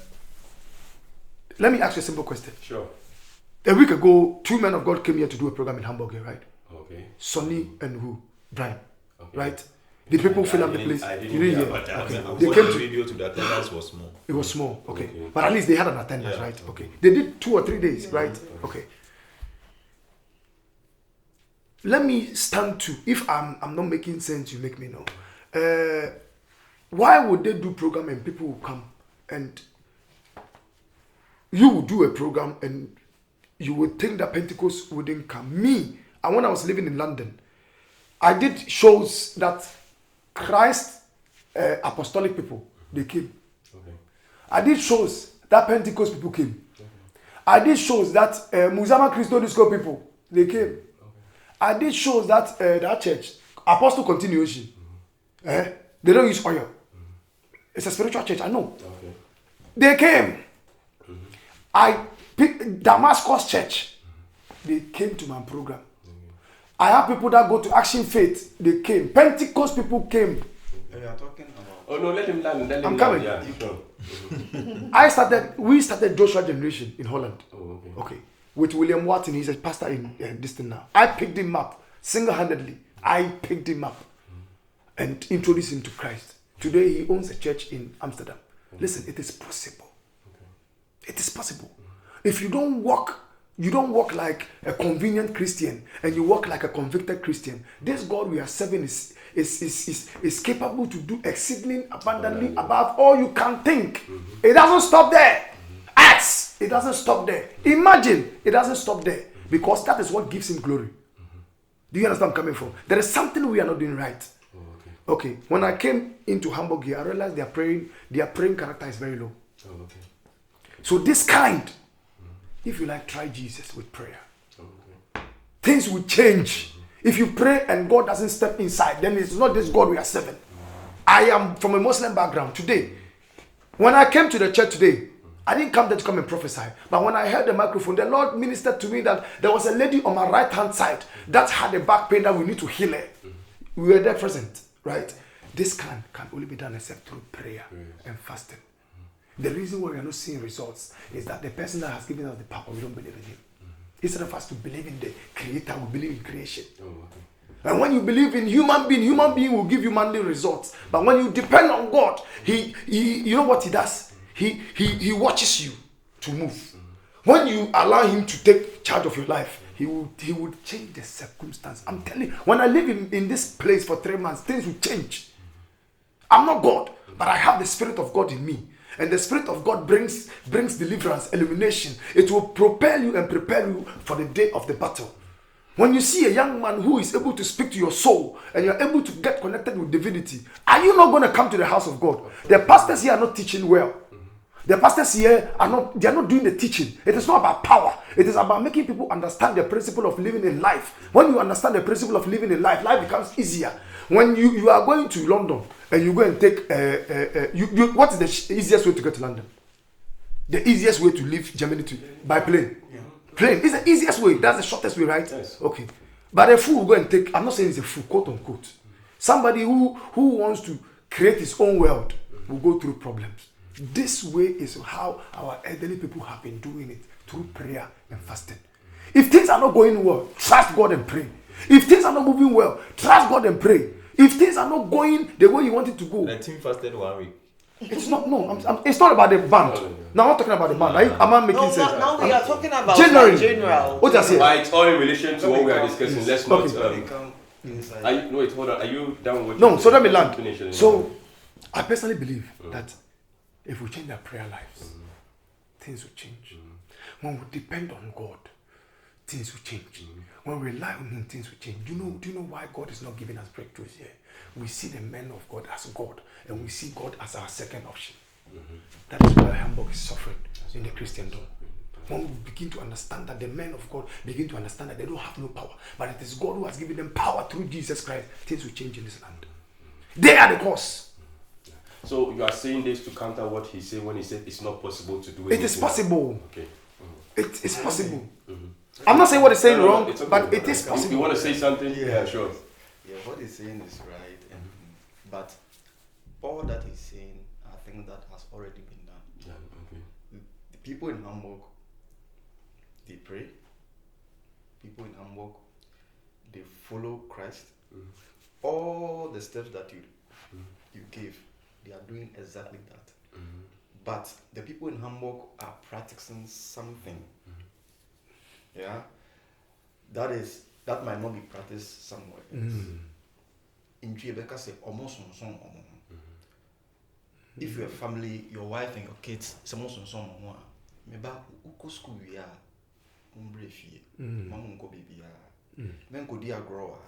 Speaker 2: me ask you a simple question.
Speaker 1: Sure.
Speaker 2: A week ago, 2 men of God came here to do a program in Hamburg here, right?
Speaker 1: Okay.
Speaker 2: Sonny and who? Brian.
Speaker 1: Okay.
Speaker 2: Right? The people fill up the place. You didn't hear? Okay. They came to
Speaker 3: video to the attendance was small.
Speaker 2: It was small, okay.
Speaker 1: Okay.
Speaker 2: But at least they had an attendance,
Speaker 3: Yeah.
Speaker 2: right? Okay. They did 2 or 3 days, right? Okay. Let me stand to, if I'm not making sense, you make me know. Why would they do program and people will come and you would do a program and you would think that Pentecost wouldn't come? Me, and when I was living in London, I did shows that Christ apostolic people, they came.
Speaker 1: Okay.
Speaker 2: I did shows that Pentecost people came. I did shows that Muzama Christo Disco people, they came. I did shows that that church, Apostle Continuation, they don't use oil. It's a spiritual church, I know.
Speaker 1: Okay.
Speaker 2: They came. I picked Damascus Church. They came to my program. I have people that go to Action Faith. They came. Pentecost people came.
Speaker 5: You are talking about.
Speaker 1: Oh no, let him land. Let him
Speaker 2: I'm
Speaker 1: land.
Speaker 2: coming.
Speaker 1: Yeah, sure.
Speaker 2: We started Joshua Generation in Holland.
Speaker 1: Oh, okay.
Speaker 2: Okay. With William Watson, he's a pastor in this thing now. I picked him up single-handedly. I picked him up and introduced him to Christ. Today he owns a church in Amsterdam. Listen, it is possible. It is possible. If you don't walk like a convenient Christian and you walk like a convicted Christian, this God we are serving is capable to do exceedingly abundantly above all you can think. It doesn't stop there. Acts, it doesn't stop there. Imagine, it doesn't stop there, because that is what gives him glory. Do you understand where I'm coming from? There is something we are not doing right. Okay, when I came into Hamburg here, I realized their praying character is very low.
Speaker 1: Oh, okay.
Speaker 2: So this kind, if you like, try Jesus with prayer.
Speaker 1: Okay.
Speaker 2: Things will change. If you pray and God doesn't step inside, then it's not this God we are serving. I am from a Muslim background today. When I came to the church today, I didn't come there to come and prophesy. But when I heard the microphone, the Lord ministered to me that there was a lady on my right hand side that had a back pain that we need to heal her. We were there present, right? This can only be done except through prayer and fasting. The reason why we are not seeing results is that the person that has given us the power, we don't believe in him. Instead of us to believe in the creator, we believe in creation.
Speaker 1: Oh, okay.
Speaker 2: And when you believe in human being will give you manly results. But when you depend on God, he you know what he does? He watches you to move. When you allow him to take charge of your life, he will change the circumstance. I'm telling you, when I live in this place for 3 months, things will change. I'm not God, but I have the Spirit of God in me. And the Spirit of God brings deliverance, illumination. It will propel you and prepare you for the day of the battle. When you see a young man who is able to speak to your soul and you're able to get connected with divinity, are you not going to come to the house of God? The pastors here are not teaching well. The pastors here are not doing the teaching. It is not about power. It is about making people understand the principle of living in life. When you understand the principle of living in life, life becomes easier. When you are going to London and you go and take what is the easiest way to get to London? The easiest way to leave Germany by plane. Yeah. Plane is the easiest way. That's the shortest way, right? Yes. Okay. But a fool will go and take, I'm not saying it's a fool, quote unquote. Somebody who wants to create his own world will go through problems. This way is how our elderly people have been doing it, through prayer and fasting. If things are not going well, trust God and pray. If things are not moving well, trust God and pray. If things are not going the way you want it to go,
Speaker 3: the team fasted 1 week.
Speaker 2: It's not. It's not about the band. No, I'm not talking about the band. Am I making sense?
Speaker 6: No, we are talking about
Speaker 2: general. What I say?
Speaker 1: It's all in relation to what we are discussing. Let's not.
Speaker 5: Wait,
Speaker 1: hold on. Are you done with?
Speaker 2: No. So let me land. So I personally believe that if we change our prayer lives, things will change. When we depend on God, things will change. When we rely on him, things will change. Do you know why God is not giving us breakthroughs here? We see the men of God as God, and we see God as our second option. That is why Hamburg is suffering in the Christendom. When we begin to understand that the men of God begin to understand that they don't have no power, but it is God who has given them power through Jesus Christ, things will change in this land. They are the cause.
Speaker 1: So you are saying this to counter what he said when he said it's not possible to do it.
Speaker 2: It is possible.
Speaker 1: Okay.
Speaker 2: It is possible. I'm not saying what he's saying wrong,
Speaker 1: okay.
Speaker 2: but it is possible.
Speaker 1: You want to say something? Yeah, sure.
Speaker 5: Yeah, what he's saying is right, but all that he's saying, I think that has already been done.
Speaker 1: Yeah, okay.
Speaker 5: The people in Hamburg, they pray. People in Hamburg, they follow Christ. All the steps that you gave, they are doing exactly that. But the people in Hamburg are practicing something. Yeah, that might not be practiced somewhere else. In Tribeca say almost on. If you're a family, your wife and your kids, almost on maybe uko school ya umbrefie, mamu go baby ya, then go dia grower.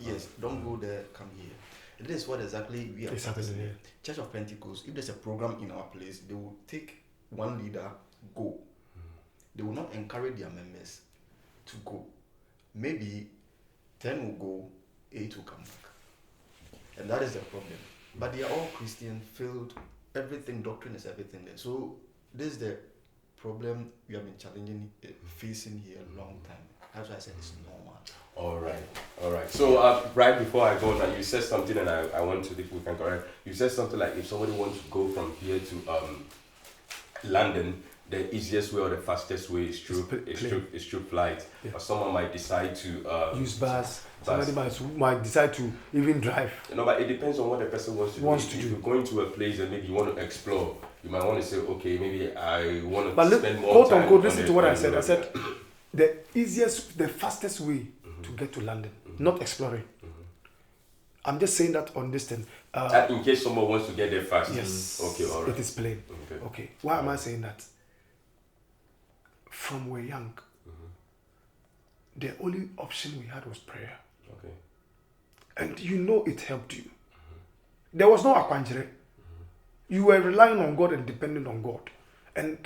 Speaker 5: Yes, don't go there, come here. This is what exactly we are practicing here. Church of Pentecost, if there's a program in our place, they will take one leader, go. They will not encourage their members to go. Maybe 10 will go, 8 will come back. And that is the problem. But they are all Christian, filled, everything, doctrine is everything there. So this is the problem we have been facing here a long time. That's why I said it's normal.
Speaker 1: All right. So right before I go on, you said something, and I want to, if we can correct. You said something like if somebody wants to go from here to London, the easiest way or the fastest way is through flight. Yeah. Or someone might decide to
Speaker 7: use bus. Somebody might decide to even drive.
Speaker 1: But it depends on what the person wants to do. If you're going to a place and maybe you want to explore, you might want to say, okay, maybe I want to spend more time. But
Speaker 7: listen to what I said. I said the easiest, the fastest way to get to London, not exploring. I'm just saying that on this thing.
Speaker 1: In case someone wants to get there fast.
Speaker 7: Yes.
Speaker 1: Okay, all right.
Speaker 7: It is plain. Okay. Why am I saying that? From we're young, the only option we had was prayer.
Speaker 1: Okay.
Speaker 7: And it helped you. There was no akwanjere. You were relying on God and depending on God. And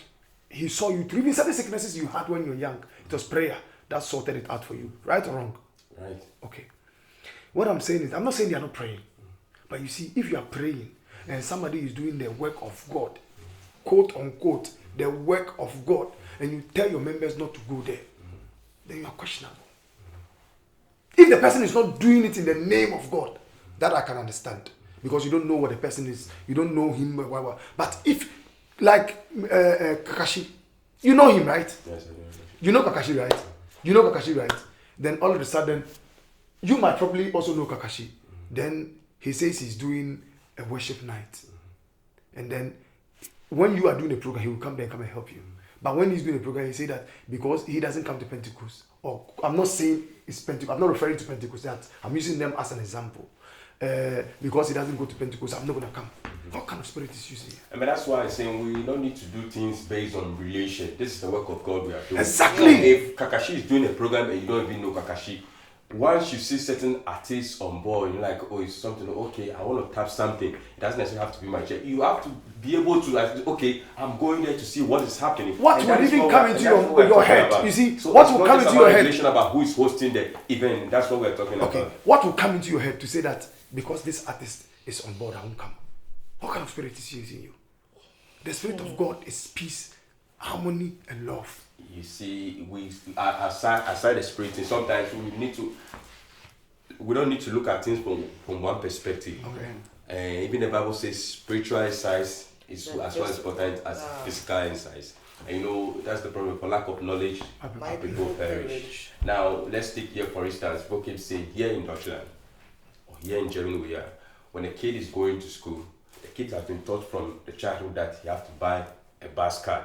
Speaker 7: He saw you through. Even certain sicknesses you had when you were young, it was prayer that sorted it out for you. Right or wrong?
Speaker 1: Right.
Speaker 7: Okay. What I'm saying is, I'm not saying they are not praying. But you see, if you are praying and somebody is doing the work of God, quote unquote, the work of God, and you tell your members not to go there, then you are questionable. If the person is not doing it in the name of God, that I can understand. Because you don't know what the person is. You don't know him. But if, like Kakashi, you know him, right?
Speaker 1: Yes, I know.
Speaker 7: You know Kakashi, right? You know Kakashi, right? Then all of a sudden, you might probably also know Kakashi. Then he says he's doing a worship night. And then when you are doing a program, he will come there and come and help you. But when he's doing a program, he say that because he doesn't come to Pentecost, or I'm not saying it's Pentecost, I'm not referring to Pentecost, I'm using them as an example. Because he doesn't go to Pentecost, I'm not going to come. What kind of spirit is using?
Speaker 1: I mean, that's why I'm saying we don't need to do things based on relation. This is the work of God we are doing.
Speaker 7: Exactly.
Speaker 1: If Kakashi is doing a program and you don't even know Kakashi, once you see certain artists on board, you're like, oh, it's something, okay, I want to tap something. It doesn't necessarily have to be my check. You have to be able to, like, okay, I'm going there to see what is happening.
Speaker 7: What will even come into your head?
Speaker 1: About.
Speaker 7: You see,
Speaker 1: so
Speaker 7: what will come into your head?
Speaker 1: Relation about who is hosting the event. That's what we're talking about.
Speaker 7: Okay, what will come into your head to say that because this artist is on board, I won't come? What kind of spirit is using you? The spirit of God is peace, harmony, and love.
Speaker 1: You see, we aside the spirit, sometimes we don't need to look at things from one perspective.
Speaker 7: Okay.
Speaker 1: Even the Bible says spiritual exercise is as well important as physical exercise. And that's the problem. For lack of knowledge,
Speaker 6: My
Speaker 1: people perish. Now, let's take here for instance, people keep saying here in Deutschland or here in Germany we are. When a kid is going to school, the kid has been taught from the childhood that he has to buy a bus card.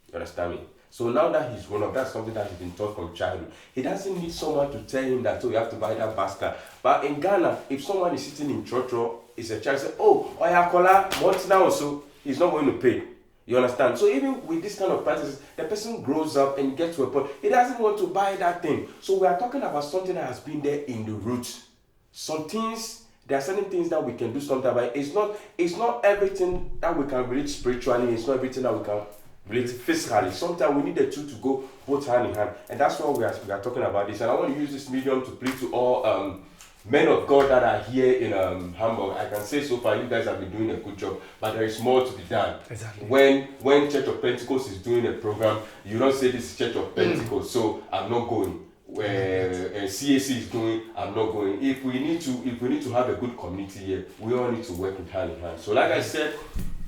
Speaker 1: You understand me? So now that he's grown up, that's something that he's been taught from childhood. He doesn't need someone to tell him that, you have to buy that bus card. But in Ghana, if someone is sitting in Trotro, it's a child say, oh, Oyakola, months now, so he's not going to pay. You understand? So even with this kind of practices, the person grows up and gets to a point, he doesn't want to buy that thing. So we are talking about something that has been there in the roots. Some things, there are certain things that we can do sometimes, but it's not everything that we can relate spiritually, it's not everything that we can relate physically. Sometimes we need the two to go both hand in hand. And that's why we are talking about this. And I want to use this medium to plead to all men of God that are here in Hamburg. I can say so far you guys have been doing a good job, but there is more to be done.
Speaker 7: Exactly.
Speaker 1: When Church of Pentecost is doing a program, you don't say this is Church of Pentecost, so I'm not going. Where CAC is going, I'm not going. If we need to have a good community here, we all need to work in hand in hand. So like I said,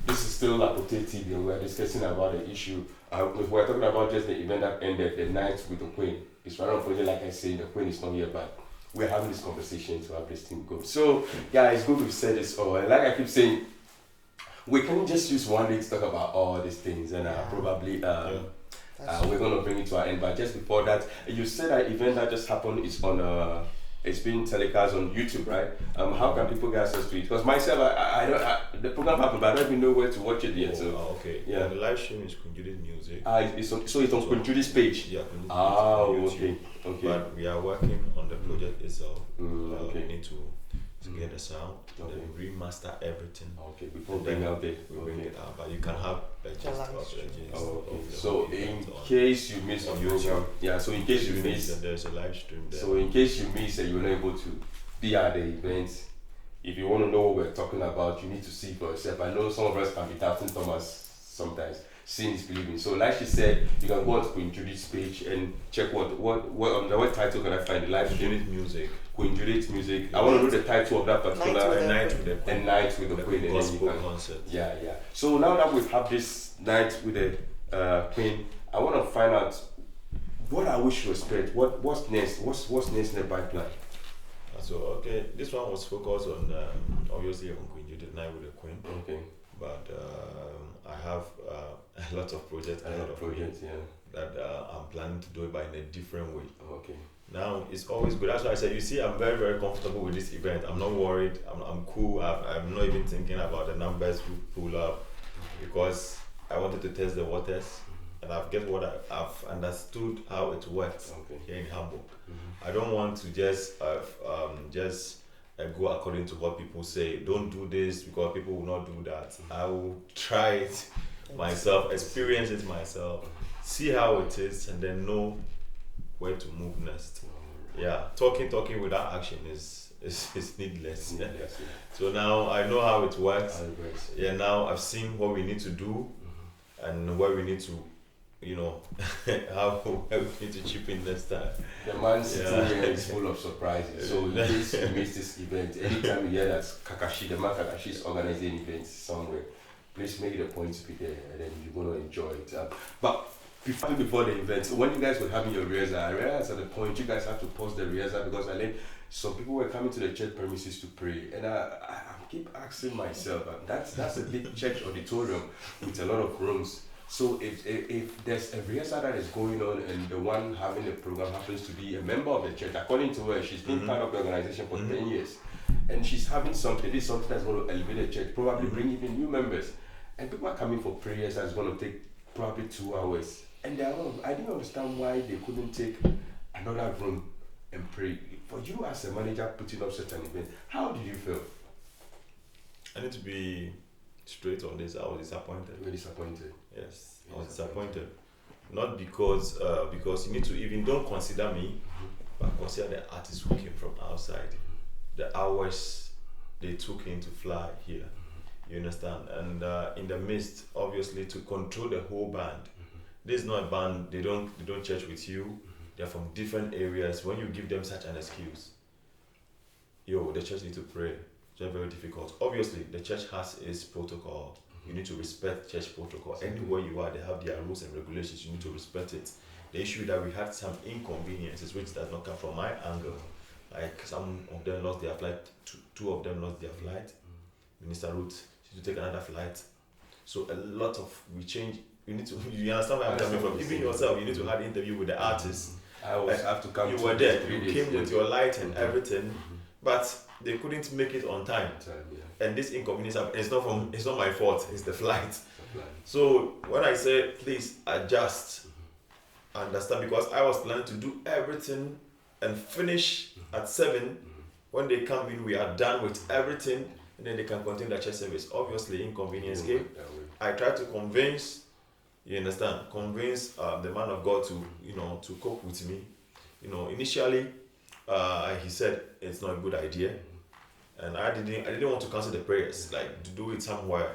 Speaker 1: this is still Lapote TV, and we're discussing about the issue. We're talking about just the event that ended, the night with the Queen. It's very unfortunate, like I say, the Queen is not here, but we're having this conversation to have this thing go. So, yeah, it's good we've said this all. And like I keep saying, we can't just use one day to talk about all these things, and probably we're going to bring it to our end. But just before that, you said that event that just happened is on it's being telecast on YouTube, right? How can people get access to it? Because myself, I don't. The program happened, but I don't even know where to watch it yet. So
Speaker 3: okay.
Speaker 1: Yeah.
Speaker 3: The live stream is Judith Music.
Speaker 1: So it's on Queen Judith's page.
Speaker 3: Yeah. Queen Judith
Speaker 1: Oh,
Speaker 3: Music.
Speaker 1: okay.
Speaker 3: But we are working on the project itself.
Speaker 1: Okay.
Speaker 3: We need to get the sound,
Speaker 1: Okay.
Speaker 3: then remaster everything.
Speaker 1: Okay. Before
Speaker 3: And
Speaker 1: bring
Speaker 3: then
Speaker 1: out there.
Speaker 3: we bring
Speaker 1: Okay.
Speaker 3: it out, but you can have a gist
Speaker 6: live
Speaker 3: of
Speaker 6: stream.
Speaker 3: the gist
Speaker 1: Oh, okay.
Speaker 3: of the
Speaker 1: So
Speaker 3: whole
Speaker 1: in
Speaker 3: event on-
Speaker 1: case you miss
Speaker 3: on
Speaker 1: the
Speaker 3: YouTube.
Speaker 1: program, yeah. So in case you miss,
Speaker 3: there's a live stream there.
Speaker 1: so in case you miss and you're not able to be at the event, if you want to know what we're talking about, you need to see for yourself. I know some of us can be doubting Thomas sometimes. Seeing is believing. So like she said, you can go on to Queen Judith's page and check what title can I find the live stream?
Speaker 3: Judith Music.
Speaker 1: Queen Judith Music. I want to know the title of that particular
Speaker 6: Night
Speaker 3: Night with the Queen.
Speaker 1: and Night with the Queen. And then you
Speaker 3: Gospel
Speaker 1: can,
Speaker 3: concert.
Speaker 1: yeah. So now that we have this Night with the Queen, I want to find out what I wish to expect. What's next? What's next in the pipeline?
Speaker 3: So okay, this one was focused on obviously on Queen Judith Night with the Queen.
Speaker 1: Okay.
Speaker 3: But I have a lot of projects ahead of me
Speaker 1: yeah.
Speaker 3: that I'm planning to do it, but in a different way.
Speaker 1: Okay.
Speaker 3: Now it's always good. That's why I said, you see, I'm very, very comfortable with this event. I'm not worried. I'm cool. I'm not even thinking about the numbers we pull up because I wanted to test the waters, and I've understood how it works here in Hamburg. I don't want to just go according to what people say. Don't do this because people will not do that. I will try it myself, experience it myself, see how it is, and then know where to move next. Yeah, talking without action is needless. So now I know how it works. Yeah, now I've seen what we need to do and where we need to, how we need to chip in next time.
Speaker 1: The man sitting here is full of surprises. So in case you miss this event, anytime you hear that the man Kakashi is organizing events somewhere, please make it a point to be there, and then you're going to enjoy it. But before the event, when you guys were having your rehearsal, I realized at the point you guys had to pause the rehearsal because I think some people were coming to the church premises to pray, and I keep asking myself, that's a big church auditorium with a lot of rooms. So if there's a rehearsal that is going on and the one having the program happens to be a member of the church, according to her, she's been part of the organization for 10 years, and she's having something, this is something that's going to elevate the church, probably bring even new members, and people are coming for prayers that's going to take probably 2 hours. And I didn't understand why they couldn't take another room and pray. For you as a manager putting up such an event, how did you feel?
Speaker 3: I need to be straight on this. I was disappointed.
Speaker 1: You were disappointed?
Speaker 3: Yes, I was disappointed. Not because you need to even, don't consider me, but consider the artists who came from outside. The hours they took in to fly here. You understand? And in the midst, obviously, to control the whole band. This is not a band, they don't church with you. They're from different areas. When you give them such an excuse, the church need to pray. It's very, very difficult. Obviously, the church has its protocol. You need to respect church protocol. Anywhere you are, they have their rules and regulations. You need to respect it. The issue that we had some inconveniences, which does not come from my angle. Like some of them lost their flight. Two of them lost their flight. Minister Ruth, she had to take another flight. So a lot of we change. You understand where I'm coming from. Even yourself, you need to have an interview with the artists.
Speaker 1: I always have to come.
Speaker 3: You were there. You came with your light and everything, but they couldn't make it on time. And this inconvenience, it's not my fault. It's the flight. So when I say please adjust, understand, because I was planning to do everything and finish at 7. When they come in, we are done with everything, and then they can continue the church service. Obviously, inconvenience came. I tried to convince. You understand? Convince the man of God to cope with me. Initially, he said it's not a good idea, and I didn't want to cancel the prayers, like to do it somewhere,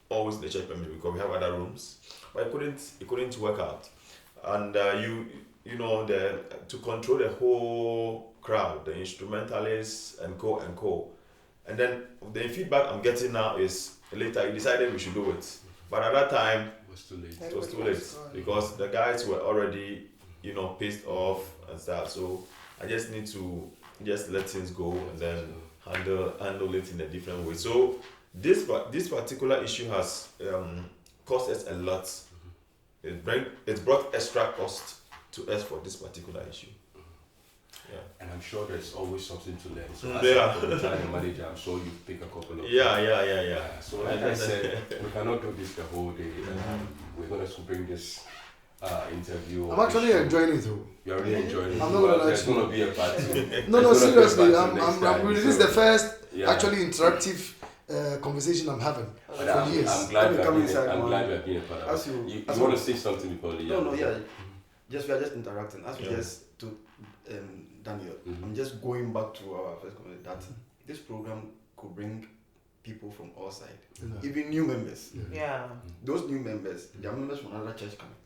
Speaker 3: always in the church premises, because we have other rooms, but it couldn't work out, and to control the whole crowd, the instrumentalists and co, and then the feedback I'm getting now is later he decided we should do it. But at that time,
Speaker 8: It was too late.
Speaker 3: it was too late because the guys were already, pissed off and stuff. So I just need to just let things go and then handle it in a different way. So this particular issue has cost us a lot. It brought extra cost to us for this particular issue. Yeah.
Speaker 8: And I'm sure there's always something to learn. So
Speaker 3: Yeah.
Speaker 8: as a channel manager, I'm sure you pick a couple of
Speaker 3: Yeah.
Speaker 8: So like I said, we cannot do this the whole day. We're going to bring this interview.
Speaker 7: I'm actually enjoying it though.
Speaker 8: You're really enjoying it.
Speaker 7: I'm not gonna lie
Speaker 8: There's
Speaker 7: to you.
Speaker 8: going to be a part two.
Speaker 7: No,
Speaker 8: There's gonna be a
Speaker 7: seriously,
Speaker 8: part two next time,
Speaker 7: this is the first
Speaker 8: Yeah.
Speaker 7: actually interactive conversation I'm having
Speaker 8: But
Speaker 7: for years.
Speaker 8: I'm glad
Speaker 2: Let me
Speaker 8: you
Speaker 2: come
Speaker 8: have
Speaker 2: inside,
Speaker 8: been. I'm
Speaker 2: man.
Speaker 8: glad you have been a part of
Speaker 2: As
Speaker 8: it.
Speaker 2: you-
Speaker 8: You
Speaker 2: as
Speaker 8: want
Speaker 2: you-
Speaker 8: to say something before the
Speaker 2: No, yeah. Just we are just interacting. As we
Speaker 3: Yeah.
Speaker 2: just to Daniel,
Speaker 8: Mhm.
Speaker 2: I'm just going back to our first comment that this program could bring people from all sides,
Speaker 7: Yeah.
Speaker 2: even new members.
Speaker 6: Yeah.
Speaker 2: Those new members, they are members from another church coming.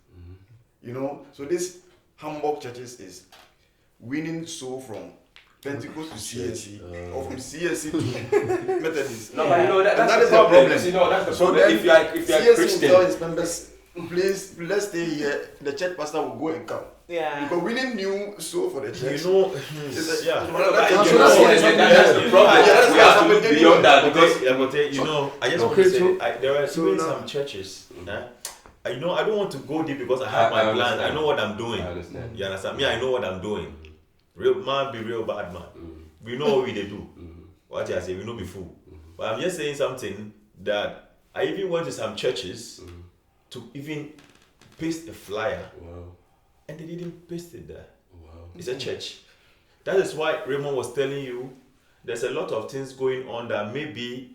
Speaker 8: Mhm.
Speaker 2: So this Hamburg churches is winning soul from Pentecost to CSC, or from CSC to Methodist.
Speaker 8: No, but you know
Speaker 2: And
Speaker 8: that's the problem. That's the
Speaker 2: So
Speaker 8: problem.
Speaker 2: then
Speaker 8: If you are
Speaker 2: CSC will
Speaker 8: Christian,
Speaker 2: tell his members, please, let's stay here. The church pastor will go and come.
Speaker 6: Yeah.
Speaker 2: Because winning new soul for the church.
Speaker 3: Yeah.
Speaker 2: Yeah.
Speaker 8: That's the problem. We have to look beyond that because
Speaker 3: I just want
Speaker 7: Okay,
Speaker 3: to say
Speaker 7: so-
Speaker 3: there are
Speaker 7: so
Speaker 3: even
Speaker 7: now-
Speaker 3: some churches. I don't want to go deep because I have
Speaker 8: I
Speaker 3: my plans.
Speaker 8: understand.
Speaker 3: I know what I'm doing.
Speaker 8: I understand.
Speaker 3: You understand? Me, I know what I'm doing. Real man be real bad man. We know what we they do. What I say, we know be fool. But I'm just saying something that I even went to some churches to even paste a flyer,
Speaker 8: Wow.
Speaker 3: and they didn't paste it there.
Speaker 8: Wow.
Speaker 3: It's a church. That is why Raymond was telling you there's a lot of things going on that maybe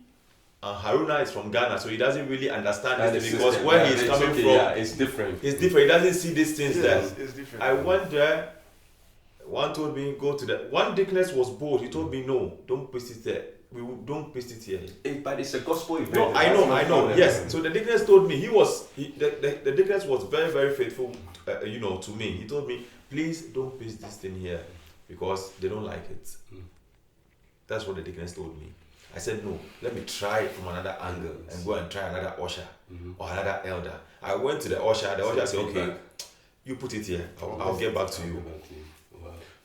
Speaker 3: Haruna is from Ghana, so he doesn't really understand
Speaker 8: That
Speaker 3: this
Speaker 8: is
Speaker 3: because
Speaker 8: system.
Speaker 3: where
Speaker 8: Yeah,
Speaker 3: he's
Speaker 8: it's
Speaker 3: coming
Speaker 8: okay,
Speaker 3: from,
Speaker 8: yeah, it's different.
Speaker 3: it's different. He doesn't see these things there.
Speaker 2: It's different.
Speaker 3: I went there. One told me go to the one. Deaconess was bold. He told me no, don't paste it there. Don't paste it here.
Speaker 8: But it's a gospel event.
Speaker 3: No, I know. Yes. So the deaconess told me the deaconess was very, very faithful. To me. He told me, please don't paste this thing here because they don't like it. That's what the deaconess told me. I said no. Let me try it from another angle and go and try another usher or another elder. I went to the usher. The usher said, okay, you put it here. I'll get back to you.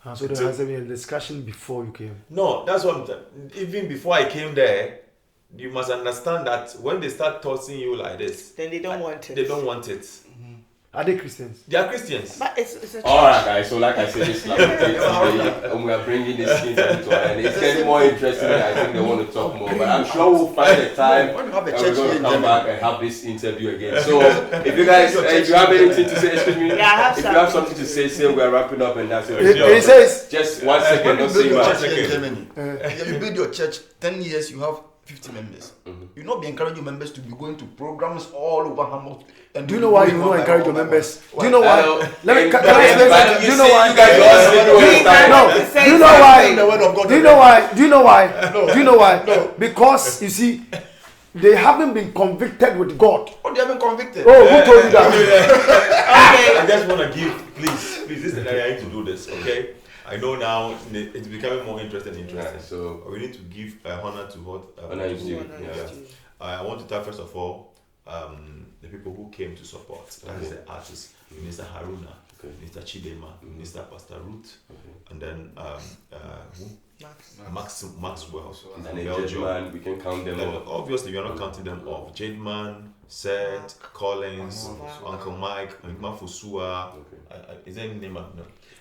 Speaker 7: And so there has been a discussion before you came.
Speaker 3: No, that's what even before I came there, you must understand that when they start tossing you like this,
Speaker 6: Then they don't want it.
Speaker 3: they don't want it.
Speaker 7: Are they Christians?
Speaker 3: They are Christians.
Speaker 6: But it's a
Speaker 8: Alright guys, so like I said, this is like and we are bringing this into an end. It's getting more interesting and I think they want to talk more. But I'm sure we'll find the time
Speaker 2: When you have a
Speaker 3: and
Speaker 2: church
Speaker 3: we're
Speaker 2: here
Speaker 3: going
Speaker 2: in
Speaker 3: to come
Speaker 2: Germany,
Speaker 3: back and have this interview again. So if you guys, if you have anything to say, excuse me,
Speaker 6: Yeah, I have
Speaker 3: if you have something to say we are wrapping up and that's it.
Speaker 7: It says,
Speaker 3: Just 1 second,
Speaker 2: when you
Speaker 3: don't
Speaker 2: build
Speaker 3: say
Speaker 2: your
Speaker 3: much.
Speaker 2: church here in Germany, you build your church, 10 years, you have 50 members. You not be encouraging your members to be going to programs all over Hamburg. And
Speaker 7: do you know why you don't encourage your members? Do you know
Speaker 3: Why?
Speaker 7: why? Let me
Speaker 3: But
Speaker 7: can I explain
Speaker 3: but
Speaker 7: something? Do you
Speaker 3: you
Speaker 7: know
Speaker 3: see,
Speaker 7: why?
Speaker 3: you guys all sleep with time.
Speaker 7: No,
Speaker 6: Say
Speaker 7: do you know why?
Speaker 2: The word of God.
Speaker 7: Do you know why? Do you know why? Do you know why? Because you see, they haven't been convicted with God.
Speaker 2: Oh, they have been convicted.
Speaker 7: Oh, who told you that?
Speaker 3: I just want to give, please, this is the area I need to do this, okay? I know now it's becoming more interesting.
Speaker 8: Yeah, so
Speaker 3: We need to give honor to what
Speaker 8: honor is due.
Speaker 3: Yeah. I want to thank first of all the people who came to support. That is the artists, Minister Haruna, Minister Chidema, Minister Pastor Ruth, and then who? Maxwell,
Speaker 8: And then Jedman, we can count them
Speaker 3: Then
Speaker 8: all.
Speaker 3: obviously, we are not counting them off. Jademan, Seth, Collins, Uncle Mike, Mafusua. Is there any name? No.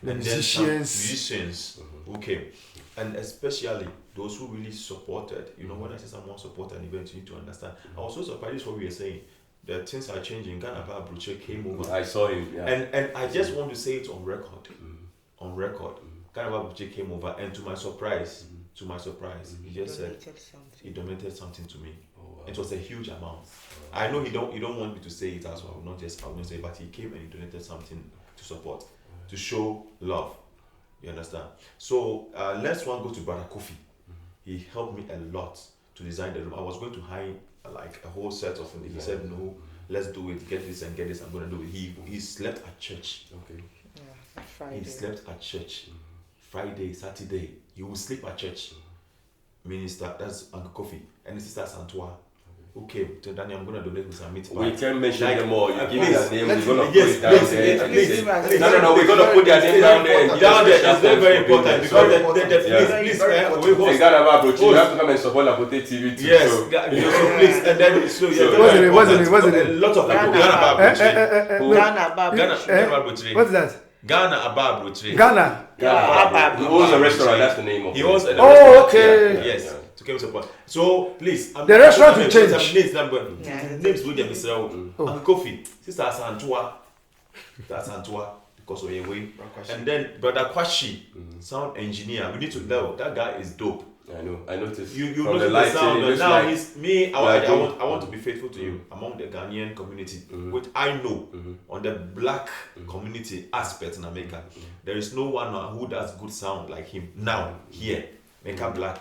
Speaker 7: The
Speaker 3: And then some
Speaker 7: musicians.
Speaker 3: musicians who came, and especially those who really supported. When I say someone supported an event, you need to understand. I was so surprised what we were saying. The things are changing. Ghana Bruce came over,
Speaker 8: I saw him. Yeah.
Speaker 3: and I just want to say it on record. On record, Ghana Bruce came over, and to my surprise, he just said he donated something to me. It was a huge amount. I know you don't want me to say it as well, I won't say, but he came and he donated something to support, to show love. You understand? So let's go to Brother Kofi. He helped me a lot to design the room. I was going to hire like a whole set of things. He said no, let's do it. Get this and get this. I'm going to do it. He slept at church.
Speaker 8: Okay.
Speaker 6: Yeah, Friday.
Speaker 3: He slept at church. Friday, Saturday, he will sleep at church. Minister, that's Uncle Kofi, and his sister Santua. who came to Danny, I'm gonna donate with some meat
Speaker 1: We
Speaker 3: pie.
Speaker 1: can mention
Speaker 3: Like,
Speaker 1: them all. You give me
Speaker 3: please,
Speaker 1: their name. We're gonna put
Speaker 3: yes,
Speaker 1: it down
Speaker 3: please,
Speaker 1: there. and
Speaker 3: please,
Speaker 1: say-
Speaker 4: please.
Speaker 1: No, we're gonna put their name down there. and give
Speaker 3: down
Speaker 1: them
Speaker 3: there
Speaker 1: special
Speaker 3: is very,
Speaker 1: thanks
Speaker 3: very
Speaker 1: for being
Speaker 3: important
Speaker 1: there.
Speaker 3: because
Speaker 1: So,
Speaker 3: please, we
Speaker 1: Hey,
Speaker 3: host.
Speaker 1: Ghana Approach, you have to come and support Lapote TV too.
Speaker 3: Yes,
Speaker 1: so-
Speaker 3: so please, and then so yeah,
Speaker 1: So,
Speaker 7: what's the name? What's the name?
Speaker 3: A lot of people.
Speaker 4: Ghana
Speaker 3: Ghana
Speaker 4: Abba.
Speaker 3: Abba.
Speaker 4: Ghana, Baba.
Speaker 7: What's that?
Speaker 3: Ghana Abba.
Speaker 7: Ghana.
Speaker 4: Yeah,
Speaker 1: He owns a restaurant. That's the name of
Speaker 3: He
Speaker 1: it.
Speaker 3: owns a
Speaker 7: Oh,
Speaker 3: restaurant.
Speaker 7: okay.
Speaker 3: Yeah, yes. To come support. So please,
Speaker 7: The restaurant will change.
Speaker 3: Names with them is Uncle Kofi, Sister Santua, because we're away. And then Brother Kwashi, sound engineer. We need to know that guy is dope.
Speaker 1: I noticed.
Speaker 3: You
Speaker 1: from
Speaker 3: notice
Speaker 1: the
Speaker 3: the
Speaker 1: lighting,
Speaker 3: sound.
Speaker 1: it looks
Speaker 3: Now
Speaker 1: like-
Speaker 3: he's me. I want to be faithful to you among the Ghanaian community, which I know on the black community aspect in America. There is no one who does good sound like him now here. Make up black.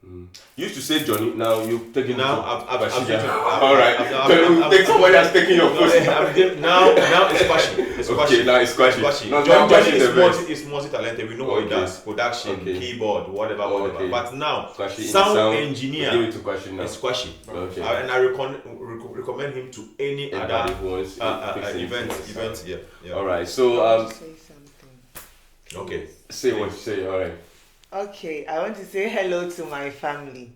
Speaker 1: You used to say Johnny, now you take it
Speaker 3: Now
Speaker 1: now.
Speaker 3: I've
Speaker 1: Alright. Take somebody that's taking your post.
Speaker 3: Now it's Kwashi. It's
Speaker 1: Okay, now it's Kwashi.
Speaker 3: Kwashi.
Speaker 1: No,
Speaker 3: Johnny
Speaker 1: Kwashi is the best.
Speaker 3: is multi-talented. We know what he
Speaker 1: Okay.
Speaker 3: does: production,
Speaker 1: Okay.
Speaker 3: keyboard, whatever.
Speaker 1: Okay.
Speaker 3: But now
Speaker 1: Kwashi in
Speaker 3: sound
Speaker 1: sound,
Speaker 3: engineer.
Speaker 1: Give it to Kwashi now.
Speaker 3: It's Kwashi.
Speaker 1: Okay.
Speaker 3: And I recommend him to any
Speaker 1: Anybody
Speaker 3: other
Speaker 1: who wants
Speaker 3: event. Yeah.
Speaker 1: Alright, so
Speaker 4: say something.
Speaker 3: Okay.
Speaker 1: say what you say, alright.
Speaker 4: Okay, I want to say hello to my family.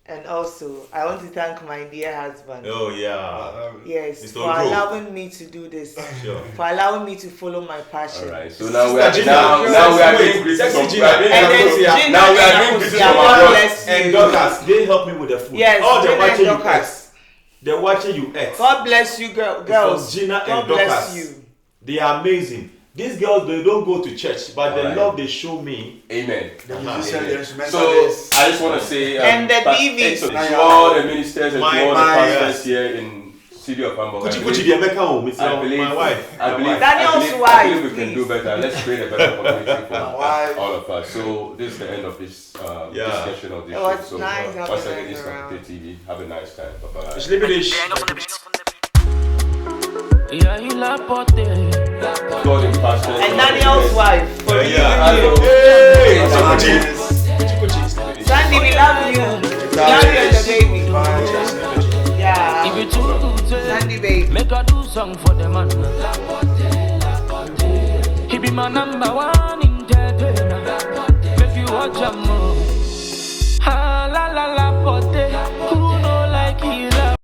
Speaker 4: And also, I want to thank my dear husband.
Speaker 3: Oh yeah.
Speaker 4: Yes,
Speaker 3: Mr.
Speaker 4: for
Speaker 3: Ogro.
Speaker 4: allowing me to do this.
Speaker 3: Sure.
Speaker 4: For allowing me to follow my passion.
Speaker 1: Alright, so now we are
Speaker 3: Sister
Speaker 1: now
Speaker 3: Gina,
Speaker 1: we are
Speaker 3: wait,
Speaker 1: doing greetings
Speaker 3: Sexy
Speaker 1: from
Speaker 3: Gina,
Speaker 1: we are doing
Speaker 4: And then
Speaker 1: greetings-
Speaker 4: Gina
Speaker 1: now we are
Speaker 4: and
Speaker 1: doing greetings
Speaker 4: Akosia,
Speaker 1: from
Speaker 4: God
Speaker 1: abroad.
Speaker 4: bless you.
Speaker 3: And Dorcas, they help me with the food.
Speaker 4: Yes,
Speaker 3: All the
Speaker 4: Gina and
Speaker 3: watching you
Speaker 4: Dorcas.
Speaker 3: eat. They're watching you eat.
Speaker 4: God bless you, girls.
Speaker 3: From Gina
Speaker 4: God
Speaker 3: and
Speaker 4: bless
Speaker 3: Dorcas.
Speaker 4: you.
Speaker 3: They are amazing. These girls, they don't go to church, but the
Speaker 1: Alright.
Speaker 3: love they show me.
Speaker 1: Amen.
Speaker 3: Uh-huh.
Speaker 1: So I just want to say
Speaker 4: And the
Speaker 1: thank-
Speaker 4: TV.
Speaker 1: to all the ministers and
Speaker 3: My-
Speaker 1: to all the
Speaker 3: my-
Speaker 1: pastors here in city of Hamburg.
Speaker 3: Kuchi Kuchi, the American home. It's
Speaker 1: I believe,
Speaker 3: my wife.
Speaker 1: I believe,
Speaker 4: Daniel's
Speaker 1: I
Speaker 4: wife,
Speaker 1: believe we can do
Speaker 4: please.
Speaker 1: better. Let's create a better community for
Speaker 2: wife.
Speaker 1: all of us. So this is the end of this
Speaker 3: Yeah.
Speaker 1: discussion of this
Speaker 4: It was
Speaker 1: show. So
Speaker 4: nice
Speaker 1: once
Speaker 4: having
Speaker 1: again,
Speaker 4: us
Speaker 1: this is
Speaker 4: around.
Speaker 1: Lapote TV. Have a nice time. Bye bye.
Speaker 3: Shlibidish.
Speaker 1: God in pastors.
Speaker 4: And Daniel's wife. For
Speaker 3: Yeah,
Speaker 4: you.
Speaker 3: yeah.
Speaker 1: Hey,
Speaker 3: So Kuchi.
Speaker 4: Sandy, we love you. We love you and the baby. Yeah.
Speaker 9: If you too good,
Speaker 4: Sandy, baby.
Speaker 9: make a do song for the man. He be my number one.